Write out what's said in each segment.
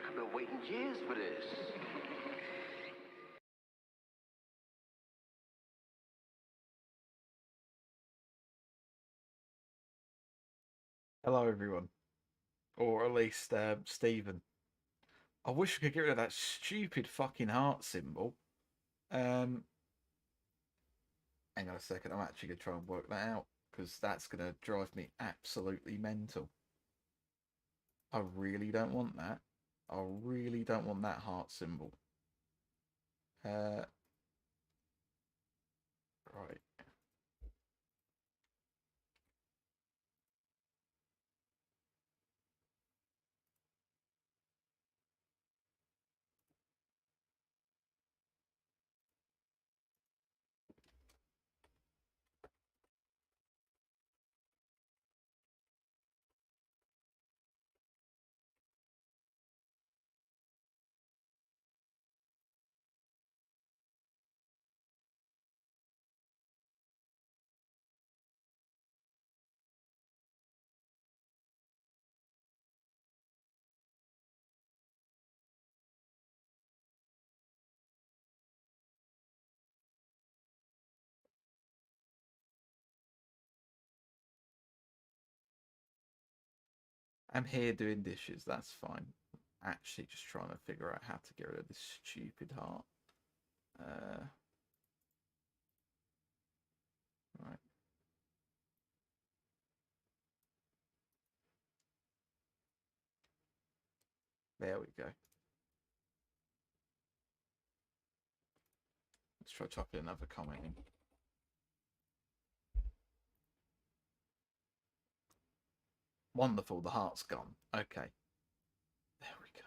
I've been waiting years for this. Hello, everyone. Or at least Stephen. I wish I could get rid of that stupid fucking heart symbol. Hang on a second. I'm actually going to try and work that out because that's going to drive me absolutely mental. I really don't want that. I really don't want that heart symbol. Right. I'm here doing dishes. That's fine. Actually, just trying to figure out how to get rid of this stupid heart. Right. There we go. Let's try typing another comment in. Wonderful, the heart's gone. Okay. There we go.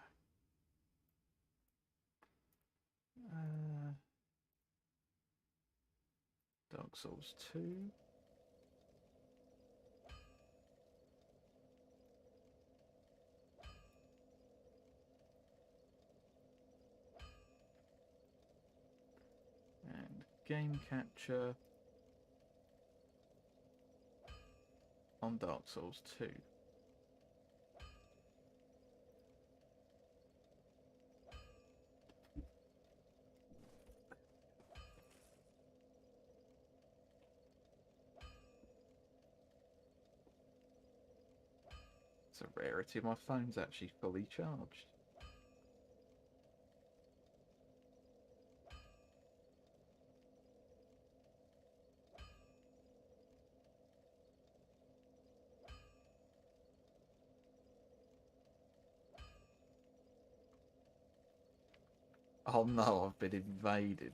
Dark Souls 2. And game capture on Dark Souls 2. It's a rarity. My phone's actually fully charged. Oh no, I've been invaded.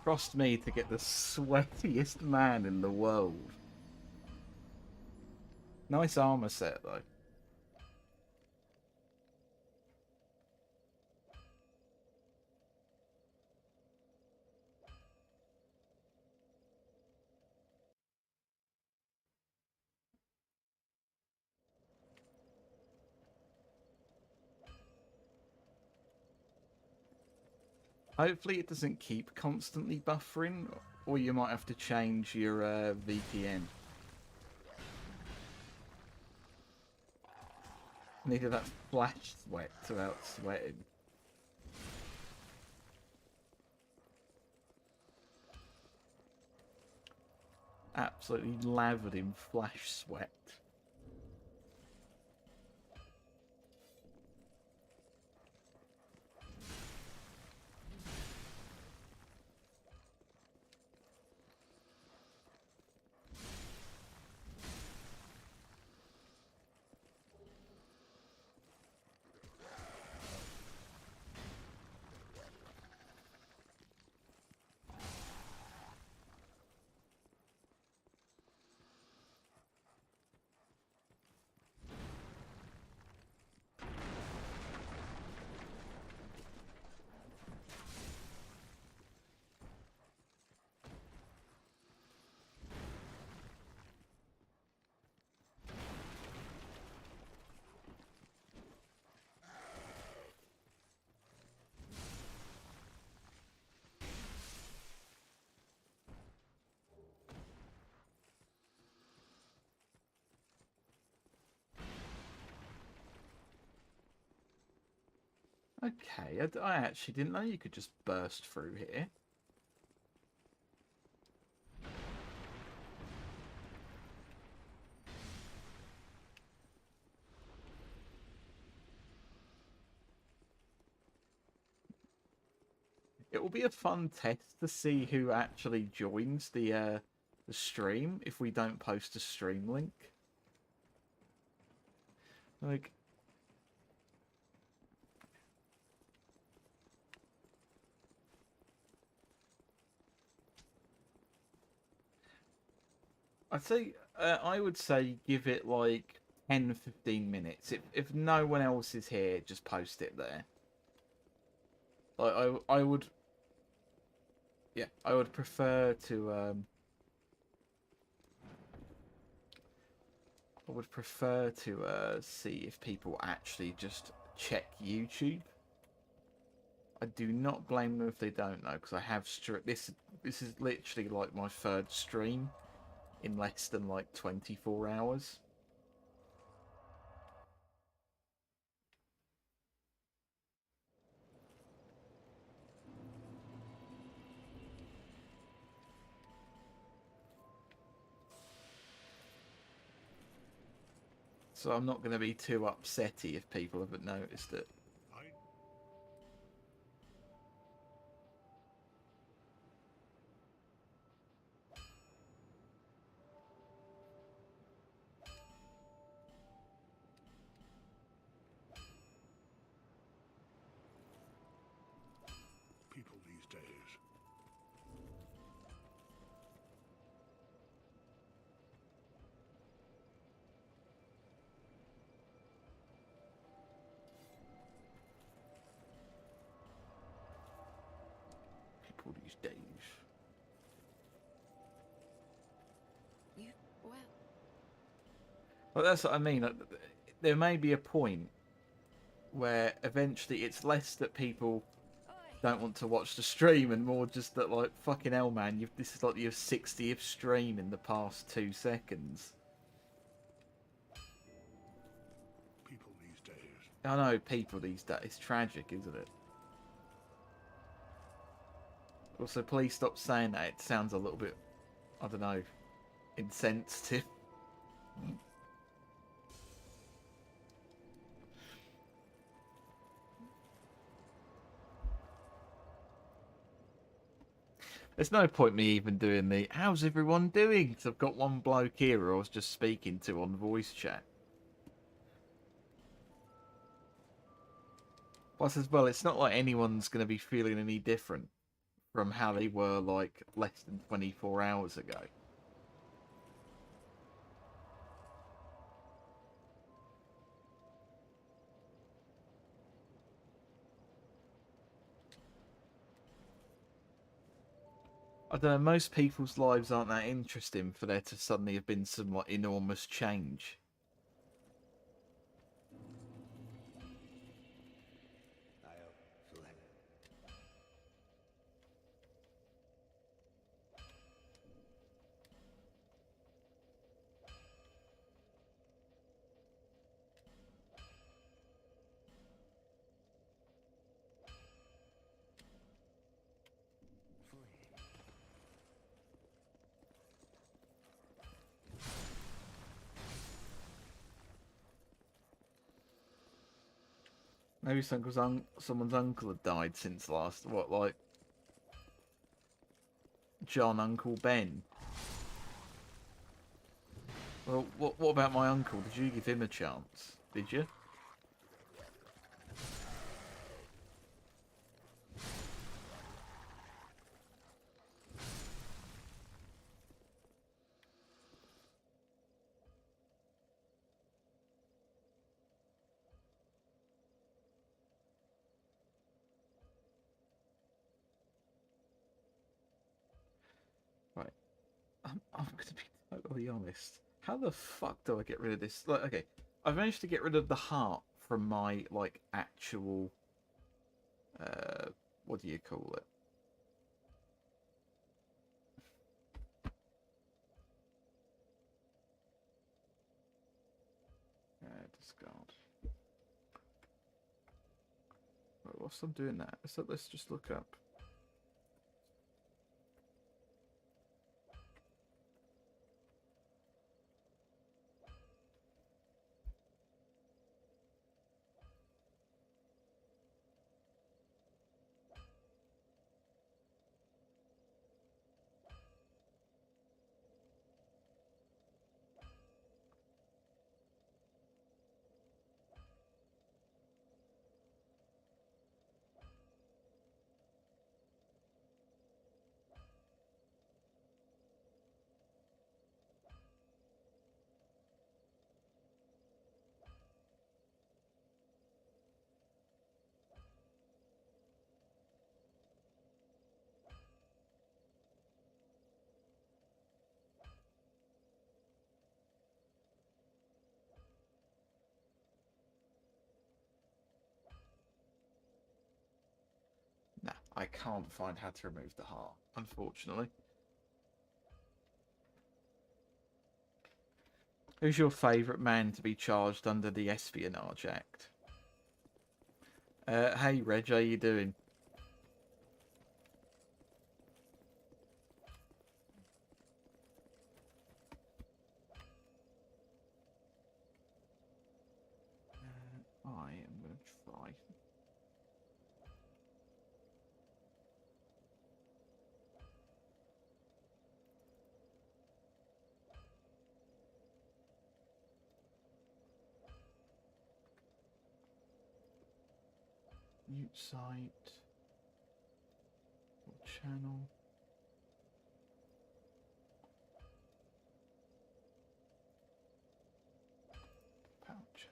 Trust me to get the sweatiest man in the world. Nice armor set, though. Hopefully it doesn't keep constantly buffering, or you might have to change your VPN. Needed that flash sweat without sweating. Absolutely lathered in flash sweat. Okay, I actually didn't know you could just burst through here. It will be a fun test to see who actually joins the stream if we don't post a stream link. Like, I would say give it like 10-15 minutes. If no one else is here, just post it there. Like I would, yeah, I would prefer to see if people actually just check YouTube. I do not blame them if they don't know, because I have this is literally like my third stream in less than like 24 hours. So I'm not going to be too upsetty if people haven't noticed it. People these days. People these days. Well, that's what I mean. There may be a point where eventually it's less that people don't want to watch the stream and more just that, like, fucking hell, man, this is like your 60th stream in the past 2 seconds. People these days. I know, people these days. It's tragic, isn't it? Also, please stop saying that. It sounds a little bit, I don't know, insensitive. There's no point me even doing the "how's everyone doing?" because I've got one bloke here who I was just speaking to on voice chat. Plus, as well, it's not like anyone's going to be feeling any different from how they were like less than 24 hours ago. I don't know, most people's lives aren't that interesting for there to suddenly have been some like enormous change. Maybe someone's uncle had died since last. What, like John, Uncle Ben? Well, what about my uncle? Did you give him a chance? Did you? Right. I'm going to be totally honest. How the fuck do I get rid of this? Like, okay, I've managed to get rid of the heart from my, like, actual... what do you call it? Discard. Right, whilst I'm doing that, let's just look up. Nah, I can't find how to remove the heart, unfortunately. Who's your favourite man to be charged under the Espionage Act? Hey Reg, how you doing? I am going to try. Mute site. Channel. Pound chat.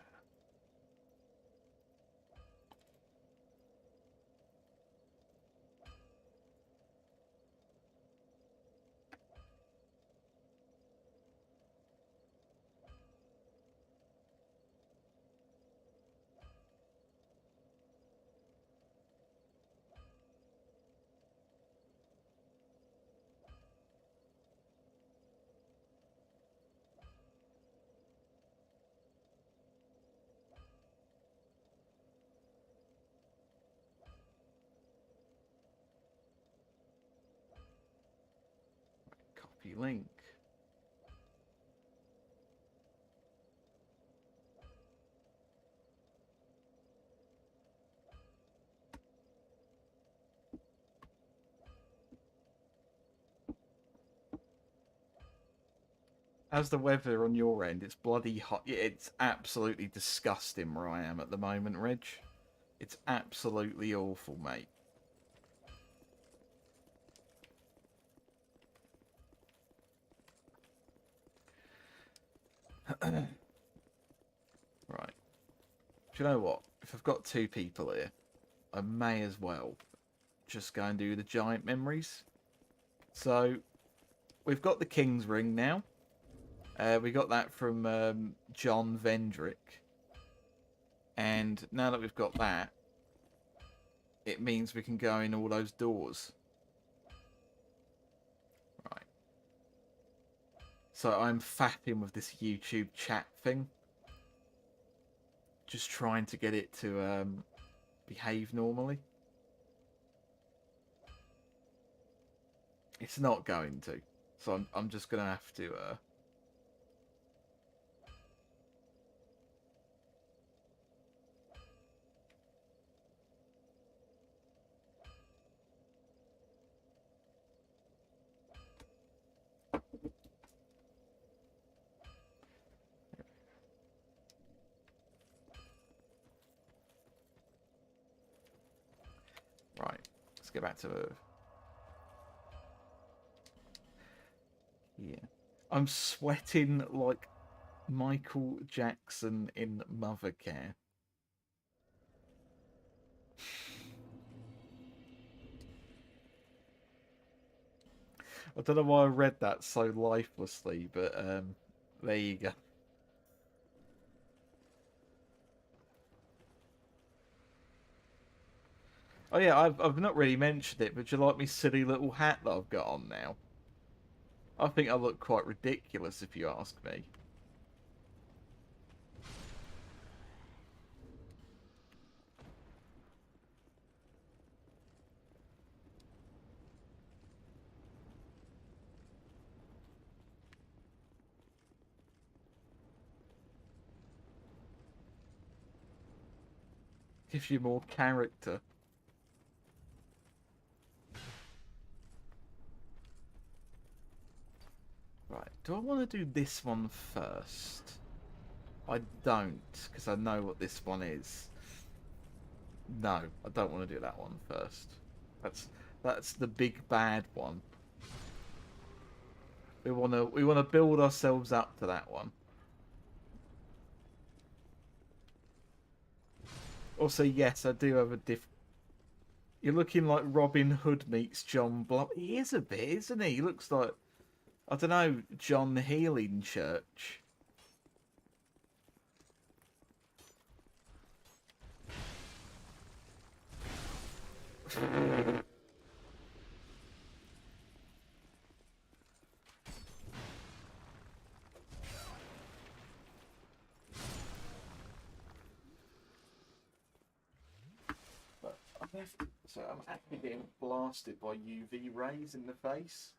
Copy link. How's the weather on your end? It's bloody hot. It's absolutely disgusting where I am at the moment, Reg. It's absolutely awful, mate. Right. Do you know what? If I've got two people here, I may as well just go and do the giant memories. So, we've got the King's Ring now. We got that from John Vendrick. And now that we've got that, it means we can go in all those doors. Right. So I'm fapping with this YouTube chat thing. Just trying to get it to behave normally. It's not going to. So I'm just going to have to... Right, let's get back to yeah. I'm sweating like Michael Jackson in Mothercare. I don't know why I read that so lifelessly, but there you go. Oh yeah, I've not really mentioned it, but do you like me silly little hat that I've got on now? I think I look quite ridiculous if you ask me. Gives you more character. Right, do I want to do this one first? I don't, because I know what this one is. No, I don't want to do that one first. That's the big bad one. We wanna build ourselves up to that one. Also, yes, I do have a diff. You're looking like Robin Hood meets John Blow. He is a bit, isn't he? He looks like, I don't know, John Healing Church. So I'm actually getting blasted by UV rays in the face.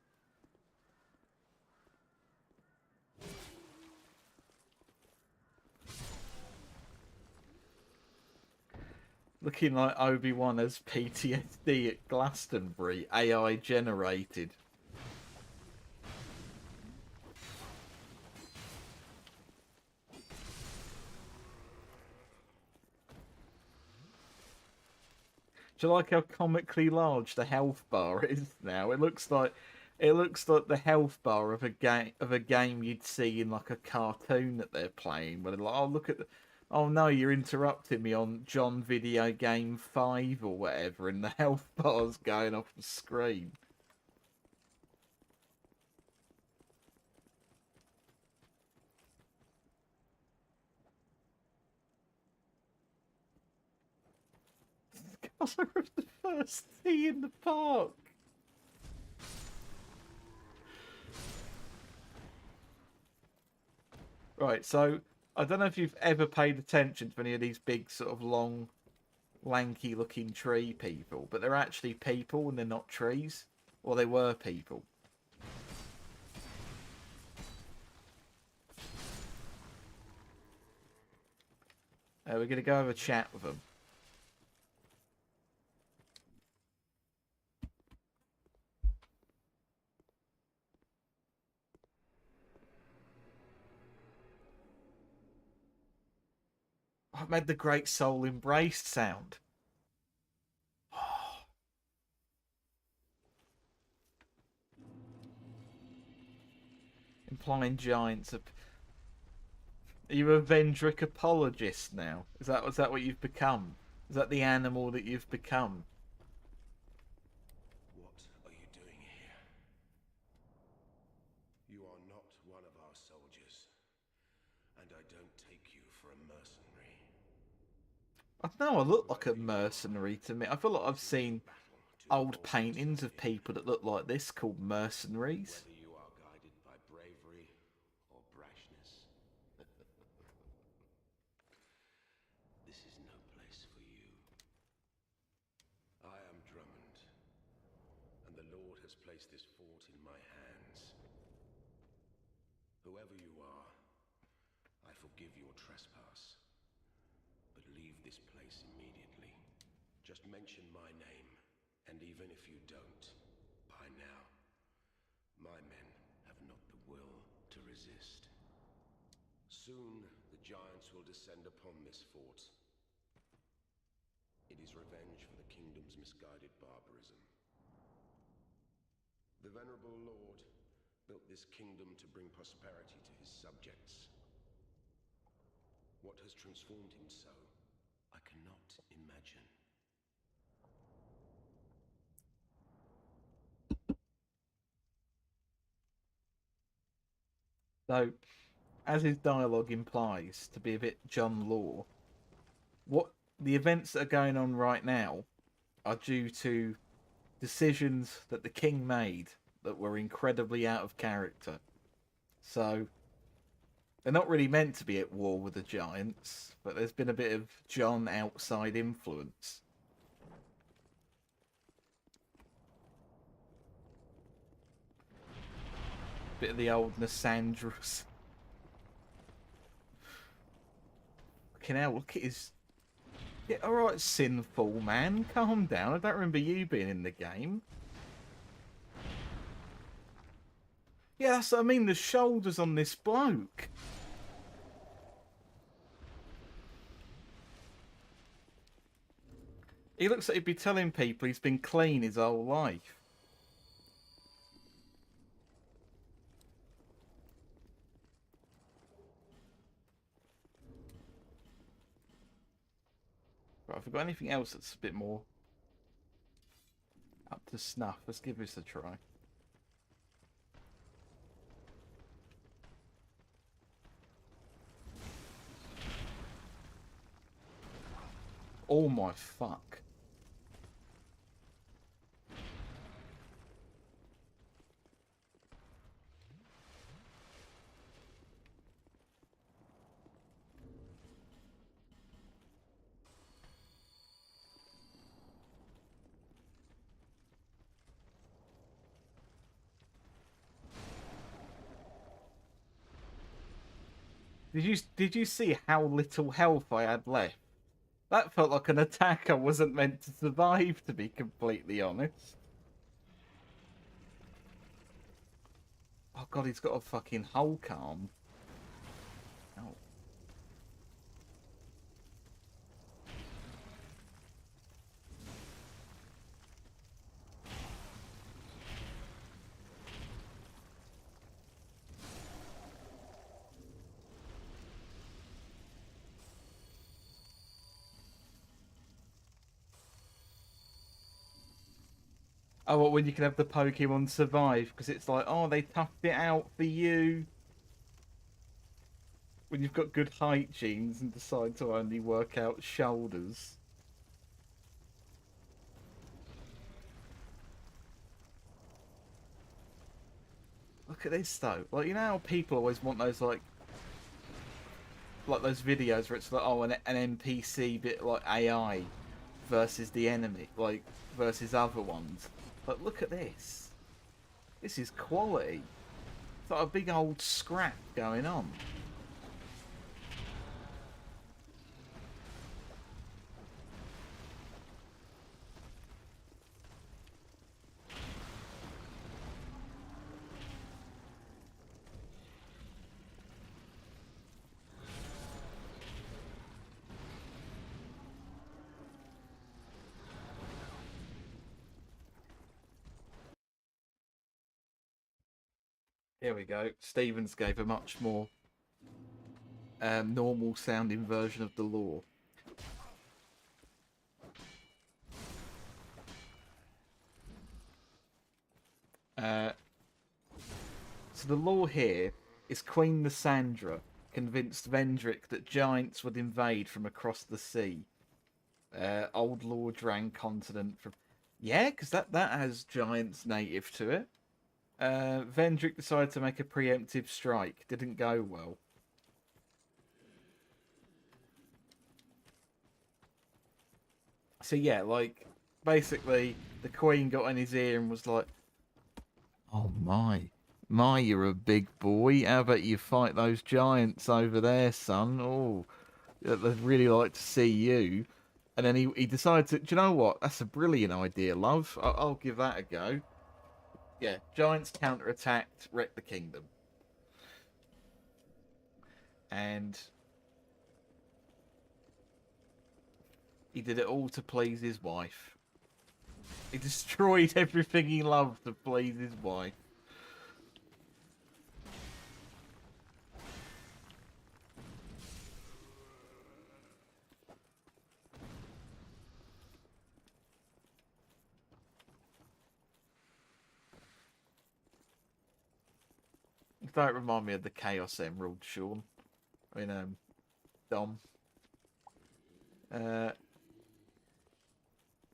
Looking like Obi-Wan as PTSD at Glastonbury, AI generated. Do you like how comically large the health bar is now? It looks like the health bar of a game you'd see in like a cartoon that they're playing. Where they're like, oh look at the, oh no, you're interrupting me on John Video Game 5 or whatever, and the health bar's going off the screen. Colour of the first tea in the park. Right, so I don't know if you've ever paid attention to any of these big sort of long, lanky looking tree people, but they're actually people and they're not trees. Or they were people. We're going to go have a chat with them. I've made the great soul embraced sound. Implying giants are... Are you a Vendrick apologist now? Is that what you've become? Is that the animal that you've become? What are you doing here? You are not one of our soldiers, and I don't take you for a mercenary. I know I look like a mercenary to me. I feel like I've seen old paintings of people that look like this called mercenaries. Whether you are guided by bravery or brashness, this is no place for you. I am Drummond, and the Lord has placed this fort in my hands. Whoever you are, I forgive your trespass, but leave this place immediately. Just mention my name, and even if you don't, by now, my men have not the will to resist. Soon, the giants will descend upon this fort. It is revenge for the kingdom's misguided barbarism. The venerable Lord built this kingdom to bring prosperity to his subjects. What has transformed him so, I cannot imagine. So, as his dialogue implies, to be a bit John Law, what the events that are going on right now are due to decisions that the king made that were incredibly out of character. So, they're not really meant to be at war with the giants, but there's been a bit of John outside influence. Bit of the old Nassandrus. Fucking hell, look at his... Yeah, alright, sinful man, calm down. I don't remember you being in the game. Yeah, that's what I mean, the shoulders on this bloke. He looks like he'd be telling people he's been clean his whole life. Right, have I got anything else that's a bit more up to snuff? Let's give this a try. Oh my fuck. Did you see how little health I had left? That felt like an attack I wasn't meant to survive, to be completely honest. Oh god, he's got a fucking Hulk arm. Oh. Oh, what, when you can have the Pokemon survive? Because it's like, oh, they toughed it out for you. When you've got good height genes and decide to only work out shoulders. Look at this, though. Like, you know how people always want those, like those videos where it's like, oh, an NPC bit like AI versus the enemy, like, versus other ones. But look at this. This is quality. It's like a big old scrap going on. Here we go. Stevens gave a much more normal sounding version of the lore. So the lore here is Queen Lysandra convinced Vendrick that giants would invade from across the sea. Old Lord Drang continent from... Yeah, because that has giants native to it. Vendrick decided to make a preemptive strike. Didn't go well. So yeah, like, basically, the Queen got in his ear and was like, "Oh my, you're a big boy. How about you fight those giants over there, son? Oh, they'd really like to see you." And then he decided to, do you know what? That's a brilliant idea, love. I'll give that a go. Yeah, giants counterattacked, wrecked the kingdom. And he did it all to please his wife. He destroyed everything he loved to please his wife. Don't remind me of the Chaos Emerald, Sean. I mean, Dom.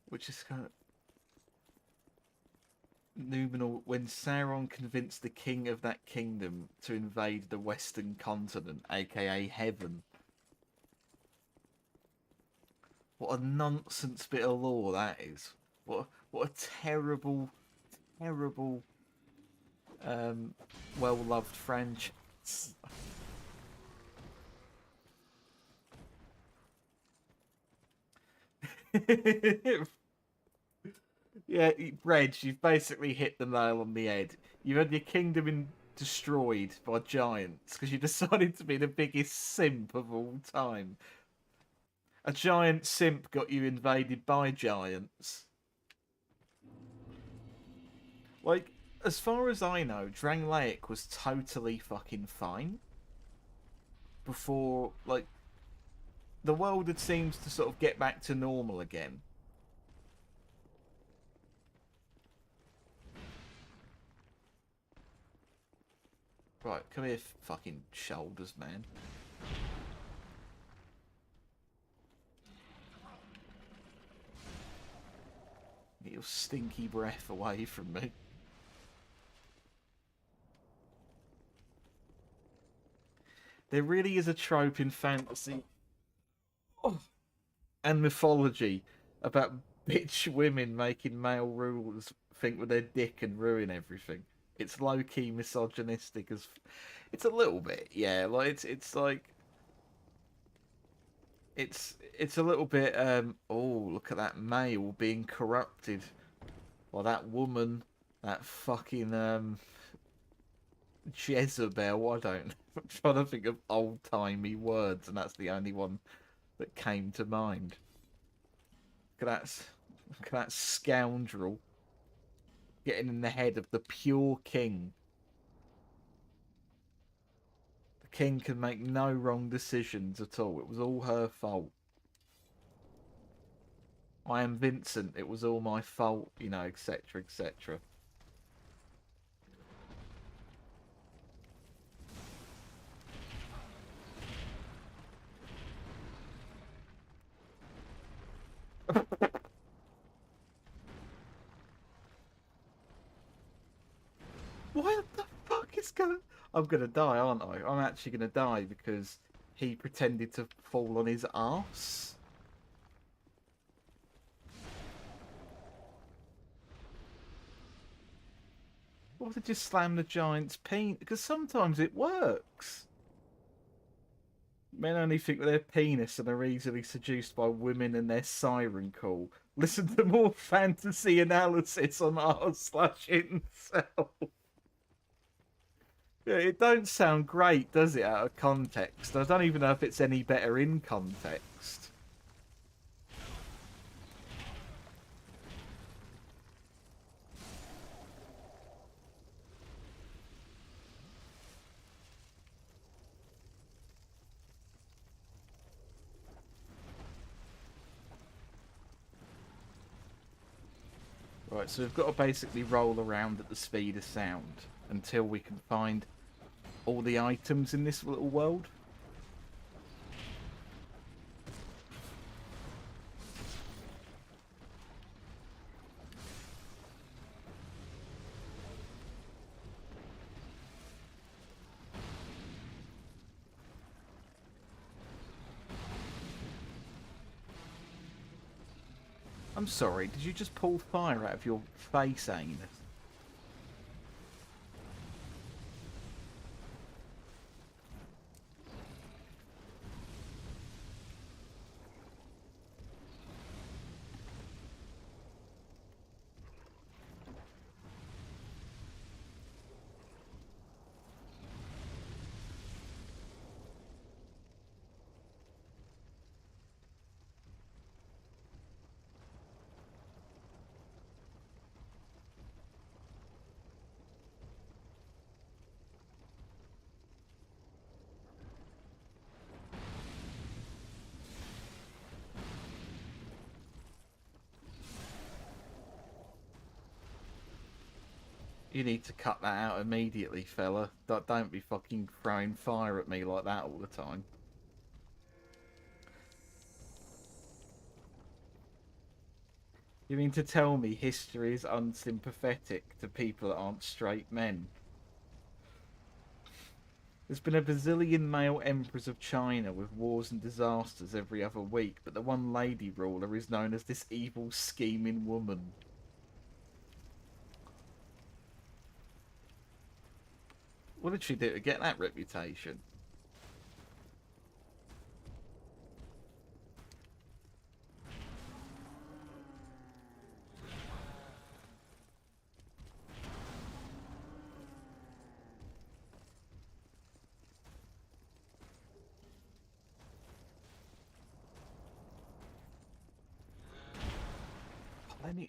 Which is kind of... Numenor, when Sauron convinced the king of that kingdom to invade the western continent, aka Heaven. What a nonsense bit of lore that is. What a terrible, terrible, well-loved franchise. Yeah, Reg, you've basically hit the nail on the head. You've had your kingdom destroyed by giants because you decided to be the biggest simp of all time. A giant simp got you invaded by giants. Like, as far as I know, Drangleic was totally fucking fine. Before, like, the world had seems to sort of get back to normal again. Right, come here, fucking shoulders, man. Get your stinky breath away from me. There really is a trope in fantasy and mythology about bitch women making male rulers think with their dick and ruin everything. It's low-key misogynistic as... It's a little bit, yeah. Like, it's like... It's a little bit, oh, look at that male being corrupted. Well, that woman, that fucking, Jezebel, I don't know. I'm trying to think of old-timey words, and that's the only one that came to mind. Look at that scoundrel getting in the head of the pure king. The king can make no wrong decisions at all. It was all her fault. I am Vincent. It was all my fault, you know, etc., etc. What the fuck is going... I'm gonna die, aren't I? I'm actually gonna die because he pretended to fall on his arse. Why did you slam the giant's penis? Because sometimes it works. Men only think with their penis and are easily seduced by women and their siren call. Listen to more fantasy analysis on r/incel. Yeah, it don't sound great, does it, out of context? I don't even know if it's any better in context. Right, so we've got to basically roll around at the speed of sound until we can find all the items in this little world. I'm sorry, did you just pull fire out of your face, Anus? You need to cut that out immediately, fella. Don't be fucking throwing fire at me like that all the time. You mean to tell me history is unsympathetic to people that aren't straight men? There's been a bazillion male emperors of China with wars and disasters every other week, but the one lady ruler is known as this evil, scheming woman. What did she do to get that reputation?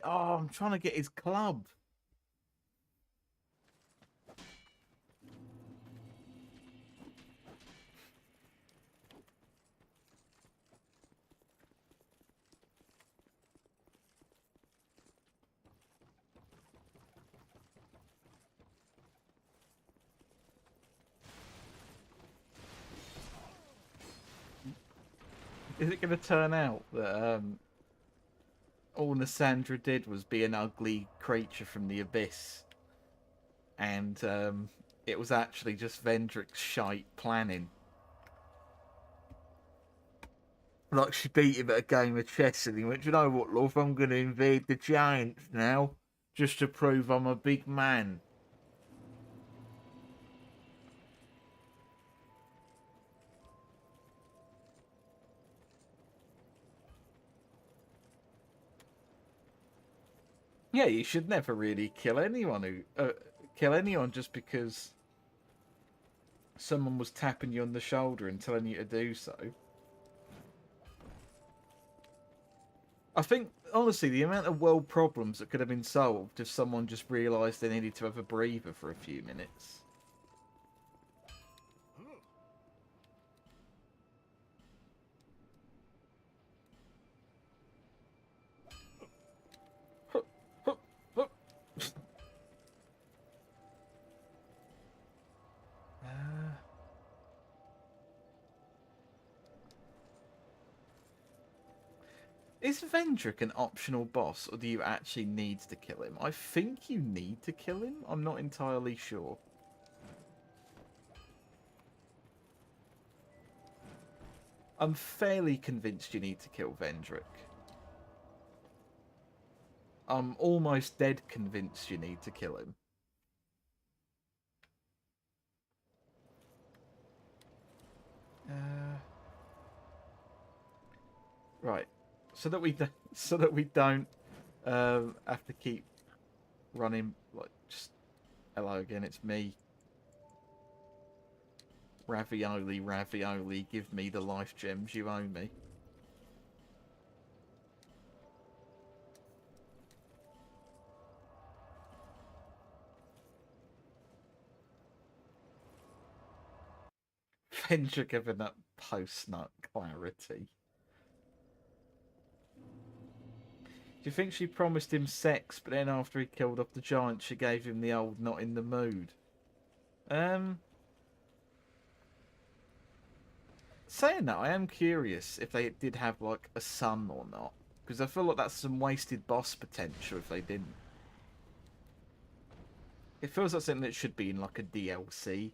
Oh, I'm trying to get his club. Is it going to turn out that all Nassandra did was be an ugly creature from the abyss, and it was actually just Vendrick's shite planning? Like, she beat him at a game of chess and he went, you know what, love, I'm going to invade the giants now, just to prove I'm a big man. Yeah, you should never really kill anyone just because someone was tapping you on the shoulder and telling you to do so. I think, honestly, the amount of world problems that could have been solved if someone just realised they needed to have a breather for a few minutes. Is Vendrick an optional boss, or do you actually need to kill him? I think you need to kill him. I'm not entirely sure. I'm fairly convinced you need to kill Vendrick. I'm almost dead convinced you need to kill him. Right. So that we don't have to keep running. Like, just hello again. It's me. Ravioli, ravioli. Give me the life gems you owe me. Vendrick giving that post-nut clarity. Do you think she promised him sex, but then after he killed off the giant, she gave him the old not in the mood? Saying that, I am curious if they did have, like, a son or not. Because I feel like that's some wasted boss potential if they didn't. It feels like something that should be in, like, a DLC.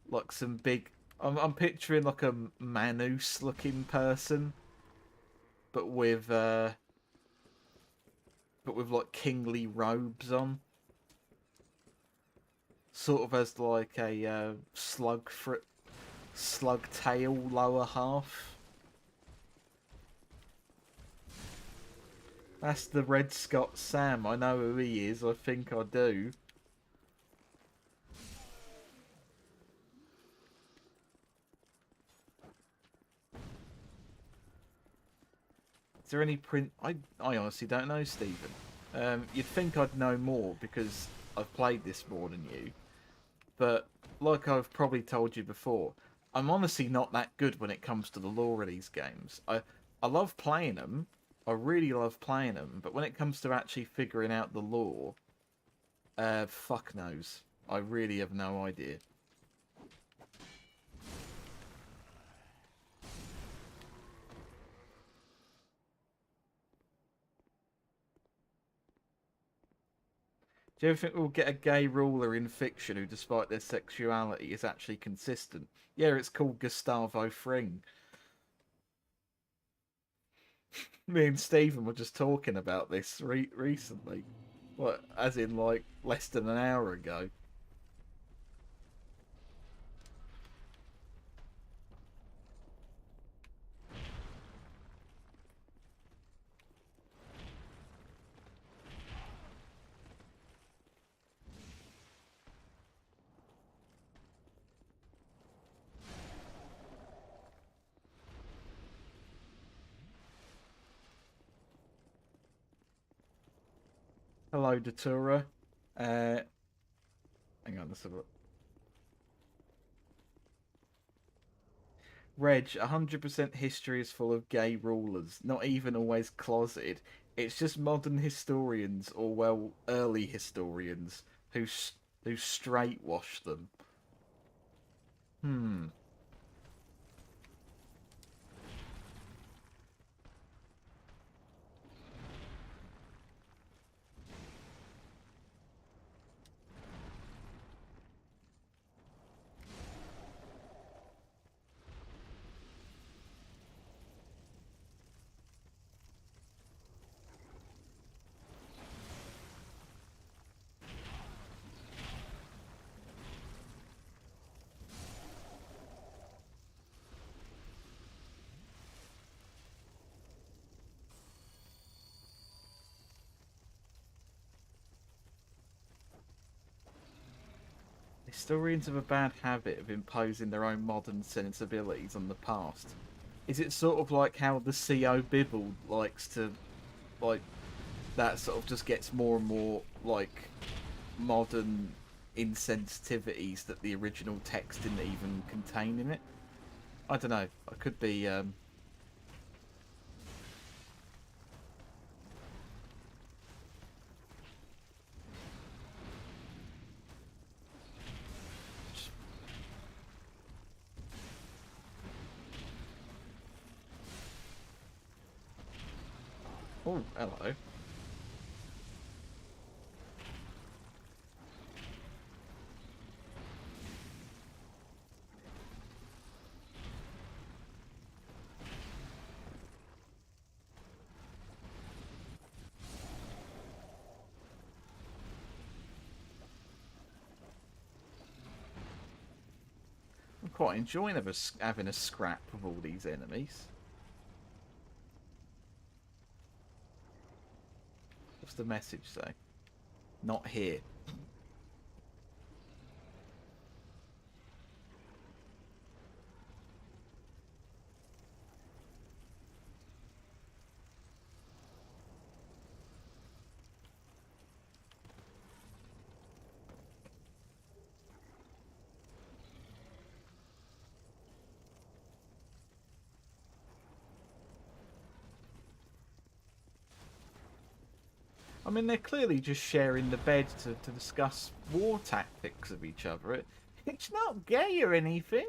Like, some big... I'm picturing, like, a Manus-looking person. But with, like, kingly robes on. Sort of as, like, a slug tail lower half. That's the Red Scott Sam. I know who he is. I think I do. Is there any print? I honestly don't know, Stephen. You'd think I'd know more because I've played this more than you. But like I've probably told you before, I'm honestly not that good when it comes to the lore of these games. I love playing them. I really love playing them. But when it comes to actually figuring out the lore, fuck knows. I really have no idea. Do you ever think we'll get a gay ruler in fiction who, despite their sexuality, is actually consistent? Yeah, it's called Gustavo Fring. Me and Stephen were just talking about this recently. What, as in, like, less than an hour ago. Hello, Datura. Hang on, let's have a look. Reg, 100% history is full of gay rulers, not even always closeted. It's just modern historians, or, well, early historians, who straight wash them. Hmm. Historians have a bad habit of imposing their own modern sensibilities on the past. Is it sort of like how the CO Bibble likes to, like, that sort of just gets more and more, like, modern insensitivities that the original text didn't even contain in it? I don't know. I could be, Oh, hello. I'm quite enjoying having a scrap of all these enemies. What's the message say? Not here. I mean, they're clearly just sharing the bed to discuss war tactics of each other. It's not gay or anything.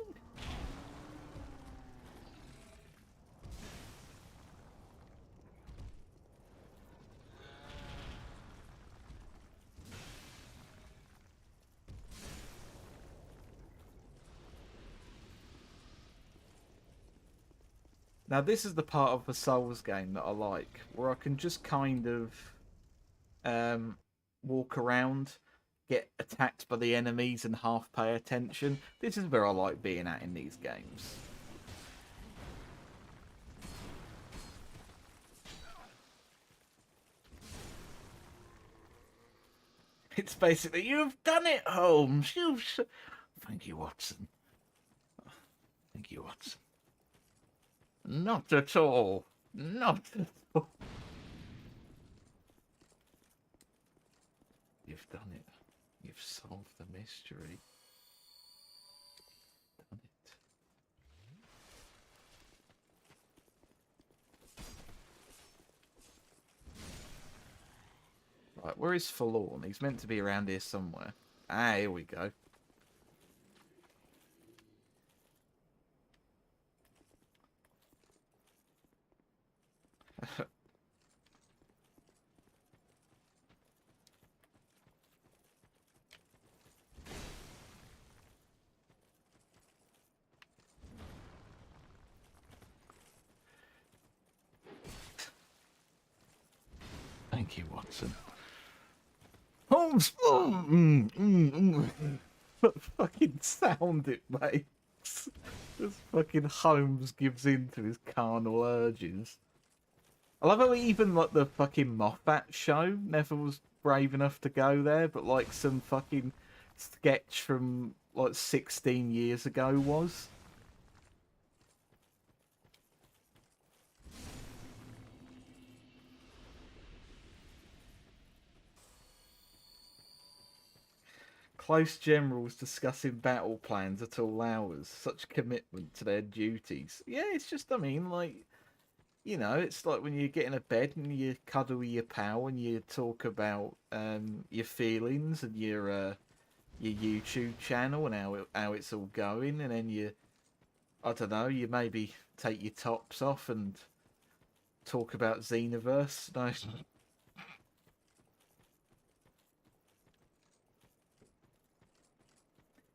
Now, this is the part of the Souls game that I like, where I can just kind of walk around, get attacked by the enemies, and half pay attention. This is where I like being at in these games. It's basically, you've done it, Holmes. Thank you, Watson. Thank you, Watson. Not at all. Not at all. You've done it. You've solved the mystery. Done it. Right, where is Forlorn? He's meant to be around here somewhere. Ah, here we go. Thank you, Watson. Holmes! What fucking sound it makes. This fucking Holmes gives in to his carnal urges. I love how even like the fucking Moffat show never was brave enough to go there, but like some fucking sketch from like 16 years ago was. Close generals discussing battle plans at all hours. Such commitment to their duties. Yeah, it's just, I mean, like, you know, it's like when you get in a bed and you cuddle with your pal and you talk about your feelings and your YouTube channel and how it's all going, and then you, I don't know, you maybe take your tops off and talk about Xenoverse. No.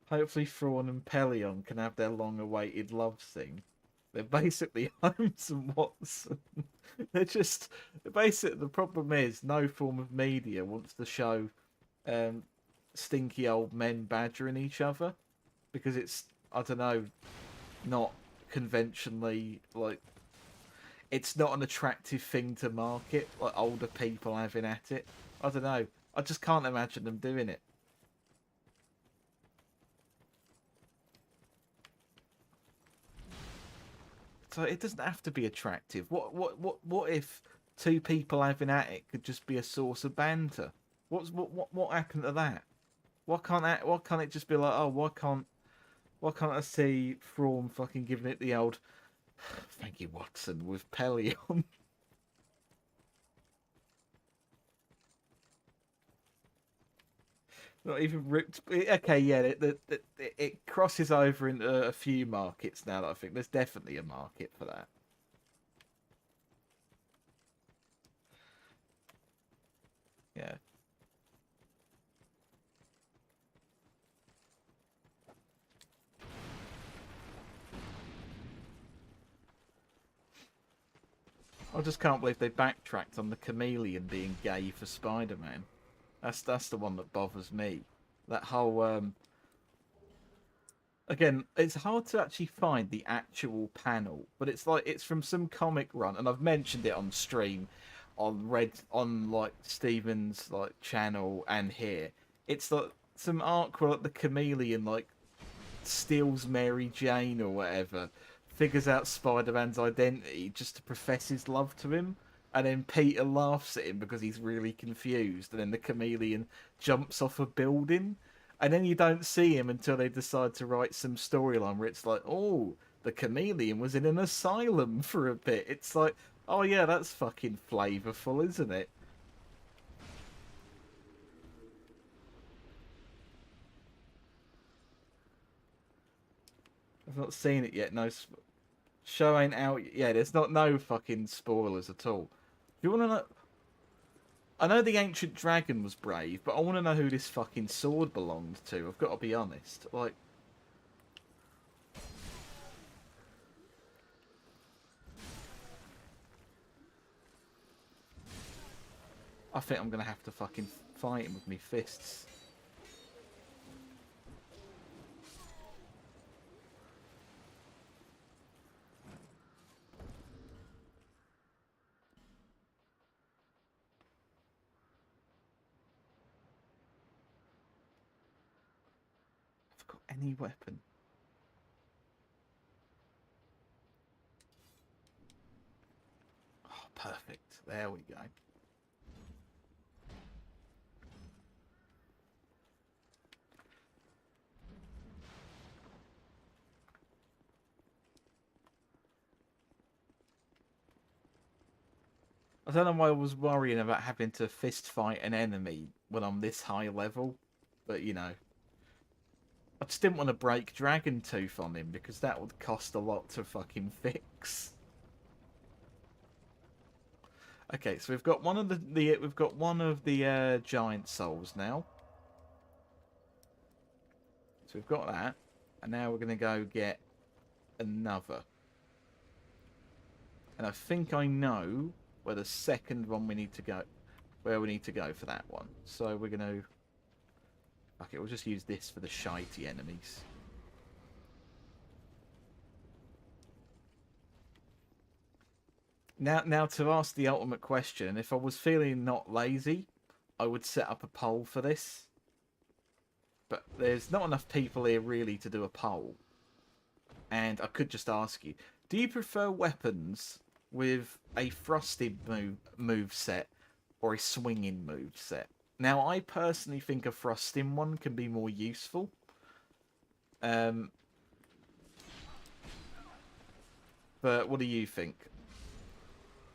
Hopefully Thrawn and Pelion can have their long-awaited love scene. They're basically Holmes and Watson. They're just... Basically, the problem is no form of media wants to show stinky old men badgering each other. Because it's, I don't know, not conventionally, like... It's not an attractive thing to market, like older people having at it. I don't know. I just can't imagine them doing it. So it doesn't have to be attractive. What if two people having at it could just be a source of banter? What happened to that? Why can't it just be like, oh, why can't I see Thrawn fucking giving it the old thank you, Watson, with Pelion? Not even ripped. Okay, yeah, it crosses over into a few markets now that I think there's definitely a market for that. Yeah. I just can't believe they backtracked on the chameleon being gay for Spider-Man. That's the one that bothers me. That whole again, it's hard to actually find the actual panel, but it's like it's from some comic run, and I've mentioned it on stream, on like Steven's like channel and here. It's like some arc where like the chameleon like steals Mary Jane or whatever, figures out Spider-Man's identity just to profess his love to him. And then Peter laughs at him because he's really confused. And then the chameleon jumps off a building. And then you don't see him until they decide to write some storyline where it's like, oh, the chameleon was in an asylum for a bit. It's like, oh yeah, that's fucking flavourful, isn't it? I've not seen it yet. No, show ain't out yet. There's no fucking spoilers at all. Do you want to know? I know the ancient dragon was brave, but I want to know who this fucking sword belonged to. I've got to be honest. Like, I think I'm gonna have to fucking fight him with me fists. I've got any weapon. Oh, perfect. There we go. I don't know why I was worrying about having to fist fight an enemy when I'm this high level, but you know. I just didn't want to break Dragon Tooth on him because that would cost a lot to fucking fix. Okay, so we've got one of the giant souls now. So we've got that, and now we're gonna go get another. And I think I know where the second one we need to go, for that one. So we're gonna. Okay, we'll just use this for the shitey enemies. Now to ask the ultimate question, if I was feeling not lazy, I would set up a poll for this. But there's not enough people here really to do a poll. And I could just ask you, do you prefer weapons with a thrusted move set or a swinging move set? Now, I personally think a thrusting one can be more useful. But what do you think?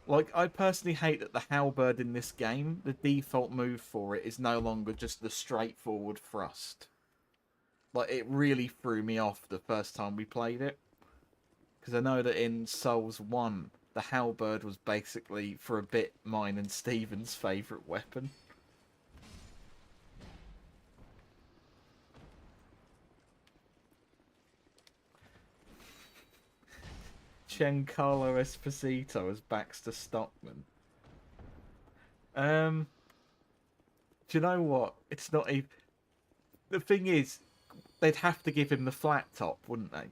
Like, I personally hate that the halberd in this game, the default move for it is no longer just the straightforward thrust. Like, it really threw me off the first time we played it. Because I know that in Souls 1, the halberd was basically, for a bit, mine and Steven's favourite weapon. Giancarlo Esposito as Baxter Stockman. Do you know what? It's not even... The thing is, they'd have to give him the flat top, wouldn't they?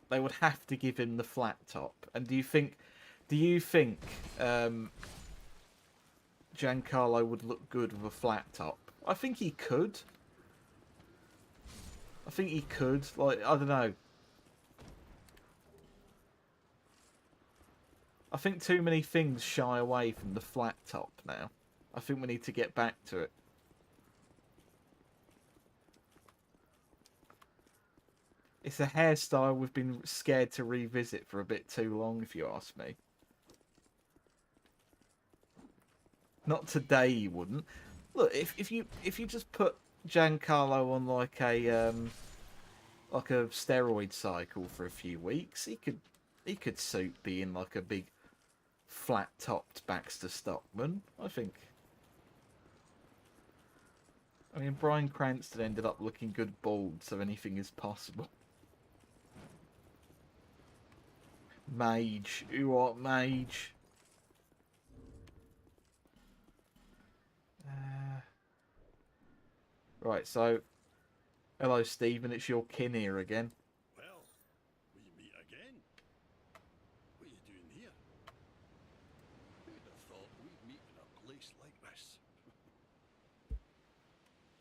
They would have to give him the flat top. And do you think Giancarlo would look good with a flat top? I think he could. Like, I don't know. I think too many things shy away from the flat top now. I think we need to get back to it. It's a hairstyle we've been scared to revisit for a bit too long, if you ask me. Not today, you wouldn't. Look, if you just put Giancarlo on like a steroid cycle for a few weeks, he could suit being like a big flat-topped Baxter Stockman, I think. I mean, Bryan Cranston ended up looking good bald, so anything is possible. Mage. You want mage? Right, so... Hello, Stephen. It's your kin here again. Well, we meet again. What are you doing here? Who'd have thought we'd meet in a place like this?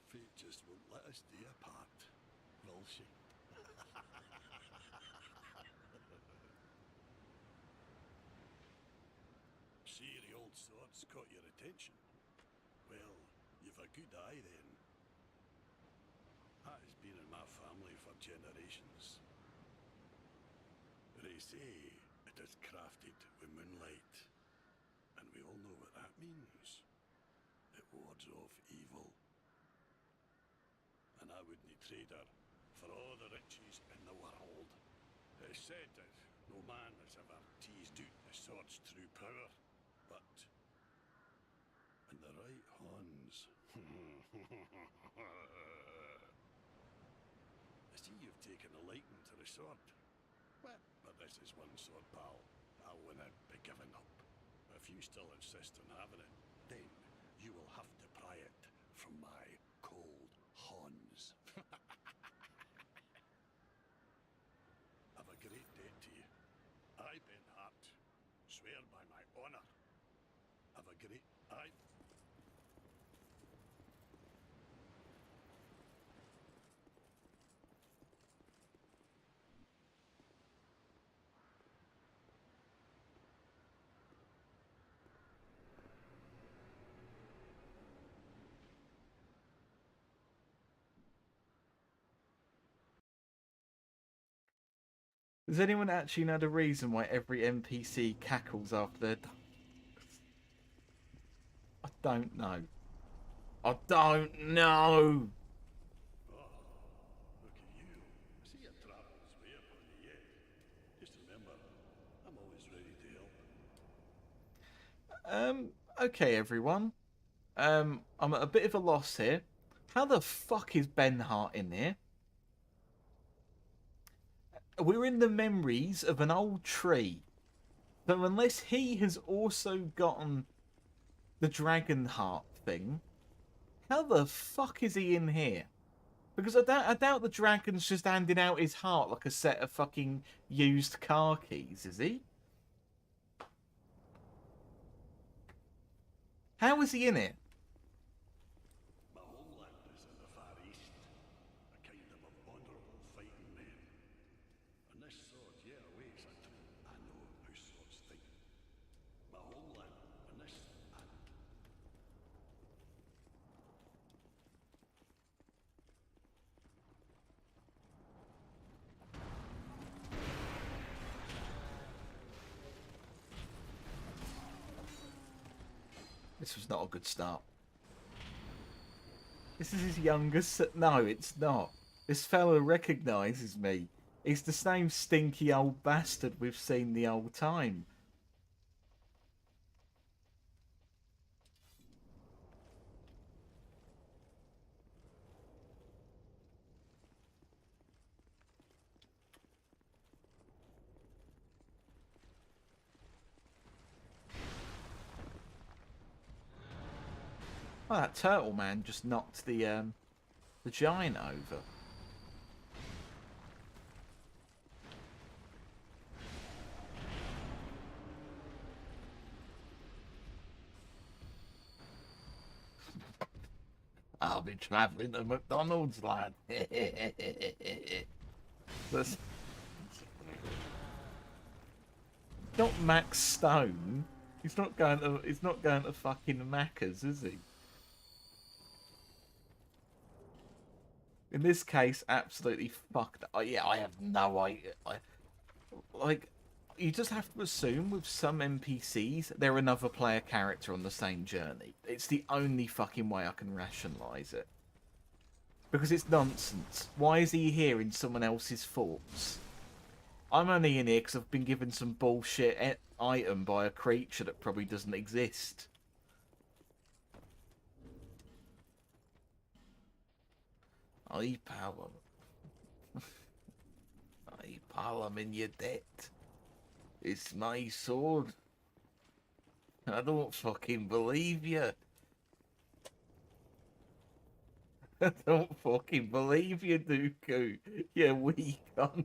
Fate just won't let us stay apart, will she? See, the old sword's caught your attention. Well, you've a good eye then. That has been in my family for generations. They say it is crafted with moonlight, and we all know what that means. It wards off evil. And I wouldn't trade her for all the riches in the world. It's said that no man has ever teased out the sword's true power, but in the right hands. I see you've taken a liking to the sword. Well, but this is one sword, pal. I wouldn't be giving up. If you still insist on having it, then you will have to pry it from my cold hands. Have a great day to you. I, Ben Hart, swear by my honor. Have a great... Does anyone actually know the reason why every NPC cackles after their dogs? I don't know. I don't know. Oh, look at you. I see your travels way up on the yet. Just remember, I'm always ready to help. Okay, everyone. I'm at a bit of a loss here. How the fuck is Ben Hart in here? We're in the memories of an old tree. So unless he has also gotten the dragon heart thing, how the fuck is he in here? Because I doubt the dragon's just handing out his heart like a set of fucking used car keys, is he? How is he in it? My homeland is in the Far East, a kingdom of honourable fighting men. And this sword, yeah, waits a I know how swords think. My homeland, and this... This was not a good start. This is his youngest... No, it's not. This fellow recognises me. He's the same stinky old bastard we've seen the whole time. Oh, that turtle man just knocked the giant over. I'll be travelling to McDonald's, lad. That's not Max Stone. He's not going to. He's not going to fucking Macca's, is he? In this case, absolutely fucked. Oh, yeah, I have no idea. Like, you just have to assume with some NPCs, they're another player character on the same journey. It's the only fucking way I can rationalise it. Because it's nonsense. Why is he here in someone else's thoughts? I'm only in here because I've been given some bullshit item by a creature that probably doesn't exist. Aye, pal. Aye, pal, I'm in your debt. It's my sword. I don't fucking believe you. I don't fucking believe you, Dooku. You weak cunt.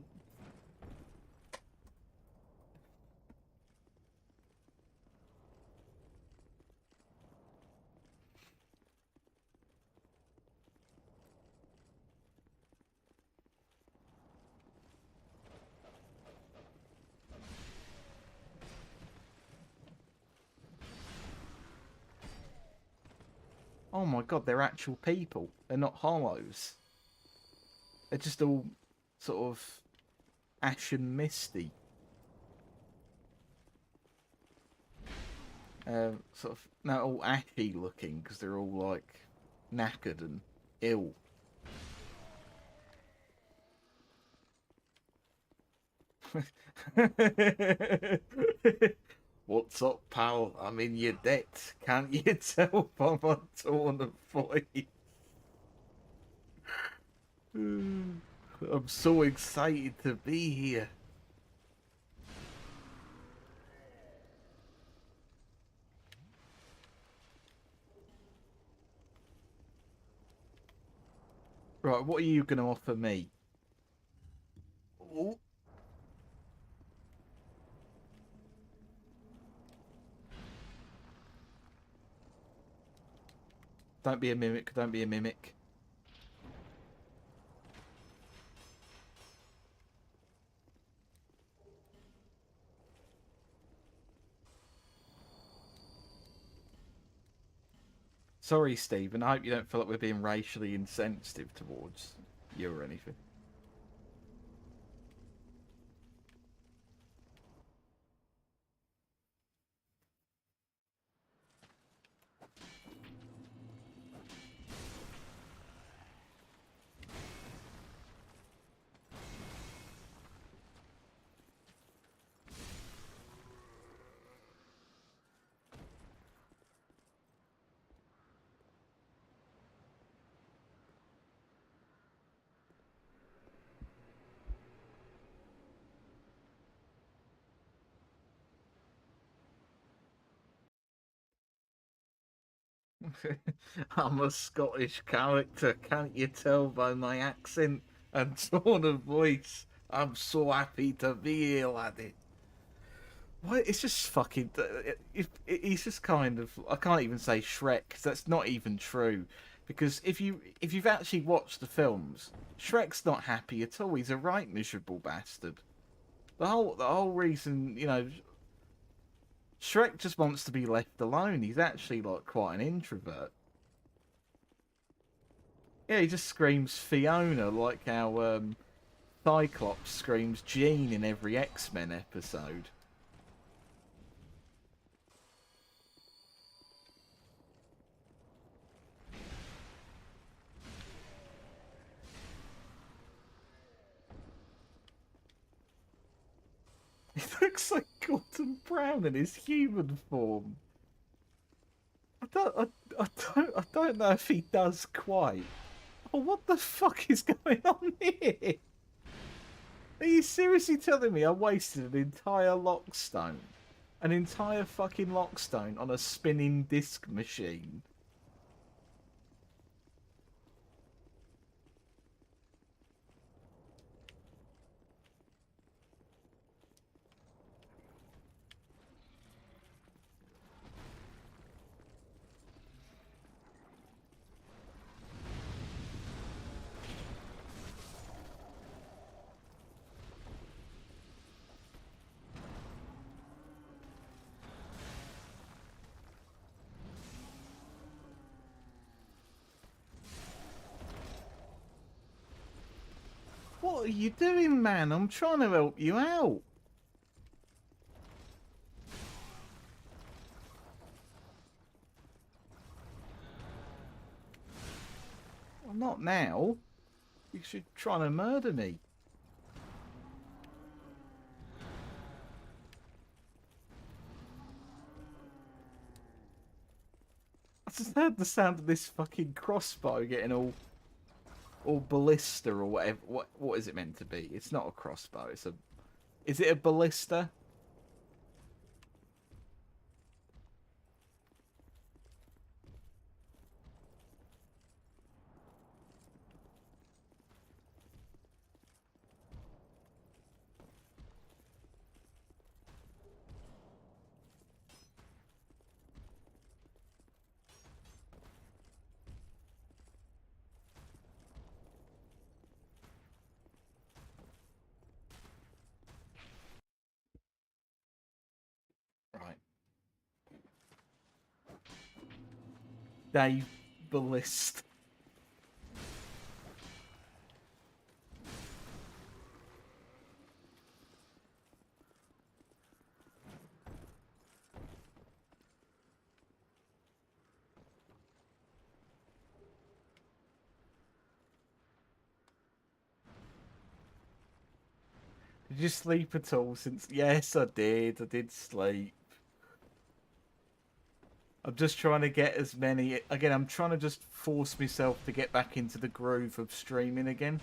Oh my god, they're actual people. They're not hollows. They're just all sort of ashen misty. Sort of, no, all ashy looking because they're all like knackered and ill. What's up, pal? I'm in your debt. Can't you tell by my tone of voice? I'm so excited to be here. Right, what are you going to offer me? Ooh. Don't be a mimic, don't be a mimic. Sorry, Stephen, I hope you don't feel like we're being racially insensitive towards you or anything. I'm a Scottish character, can't you tell by my accent and tone of voice? I'm so happy to be here, laddie. What? It's just fucking. He's just kind of. I can't even say Shrek, 'cause that's not even true. Because if you've actually watched the films, Shrek's not happy at all. He's a right miserable bastard. The whole reason, Shrek just wants to be left alone. He's actually like quite an introvert. Yeah, he just screams Fiona like how Cyclops screams Jean in every X-Men episode. He looks like Gordon Brown in his human form. I don't know if he does quite. Oh, what the fuck is going on here? Are you seriously telling me I wasted an entire lockstone? An entire fucking lockstone on a spinning disc machine? What are you doing, man? I'm trying to help you out. Well, not now. You should try to murder me. I just heard the sound of this fucking crossbow getting all ballista or whatever. What is it meant to be? It's not a crossbow. Is it a ballista? Right. Dave Ballista. Did you sleep at all since? Yes, I did. I did sleep. I'm just trying to get as many... Again, I'm trying to just force myself to get back into the groove of streaming again.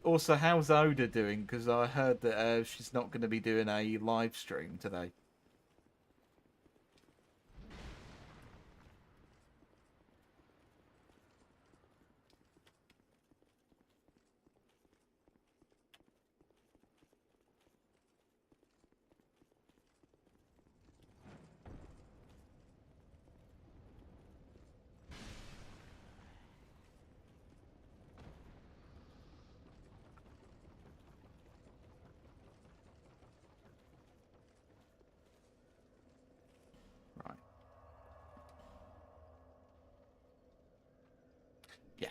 Also, how's Oda doing? Because I heard that she's not going to be doing a live stream today. Right. Yeah.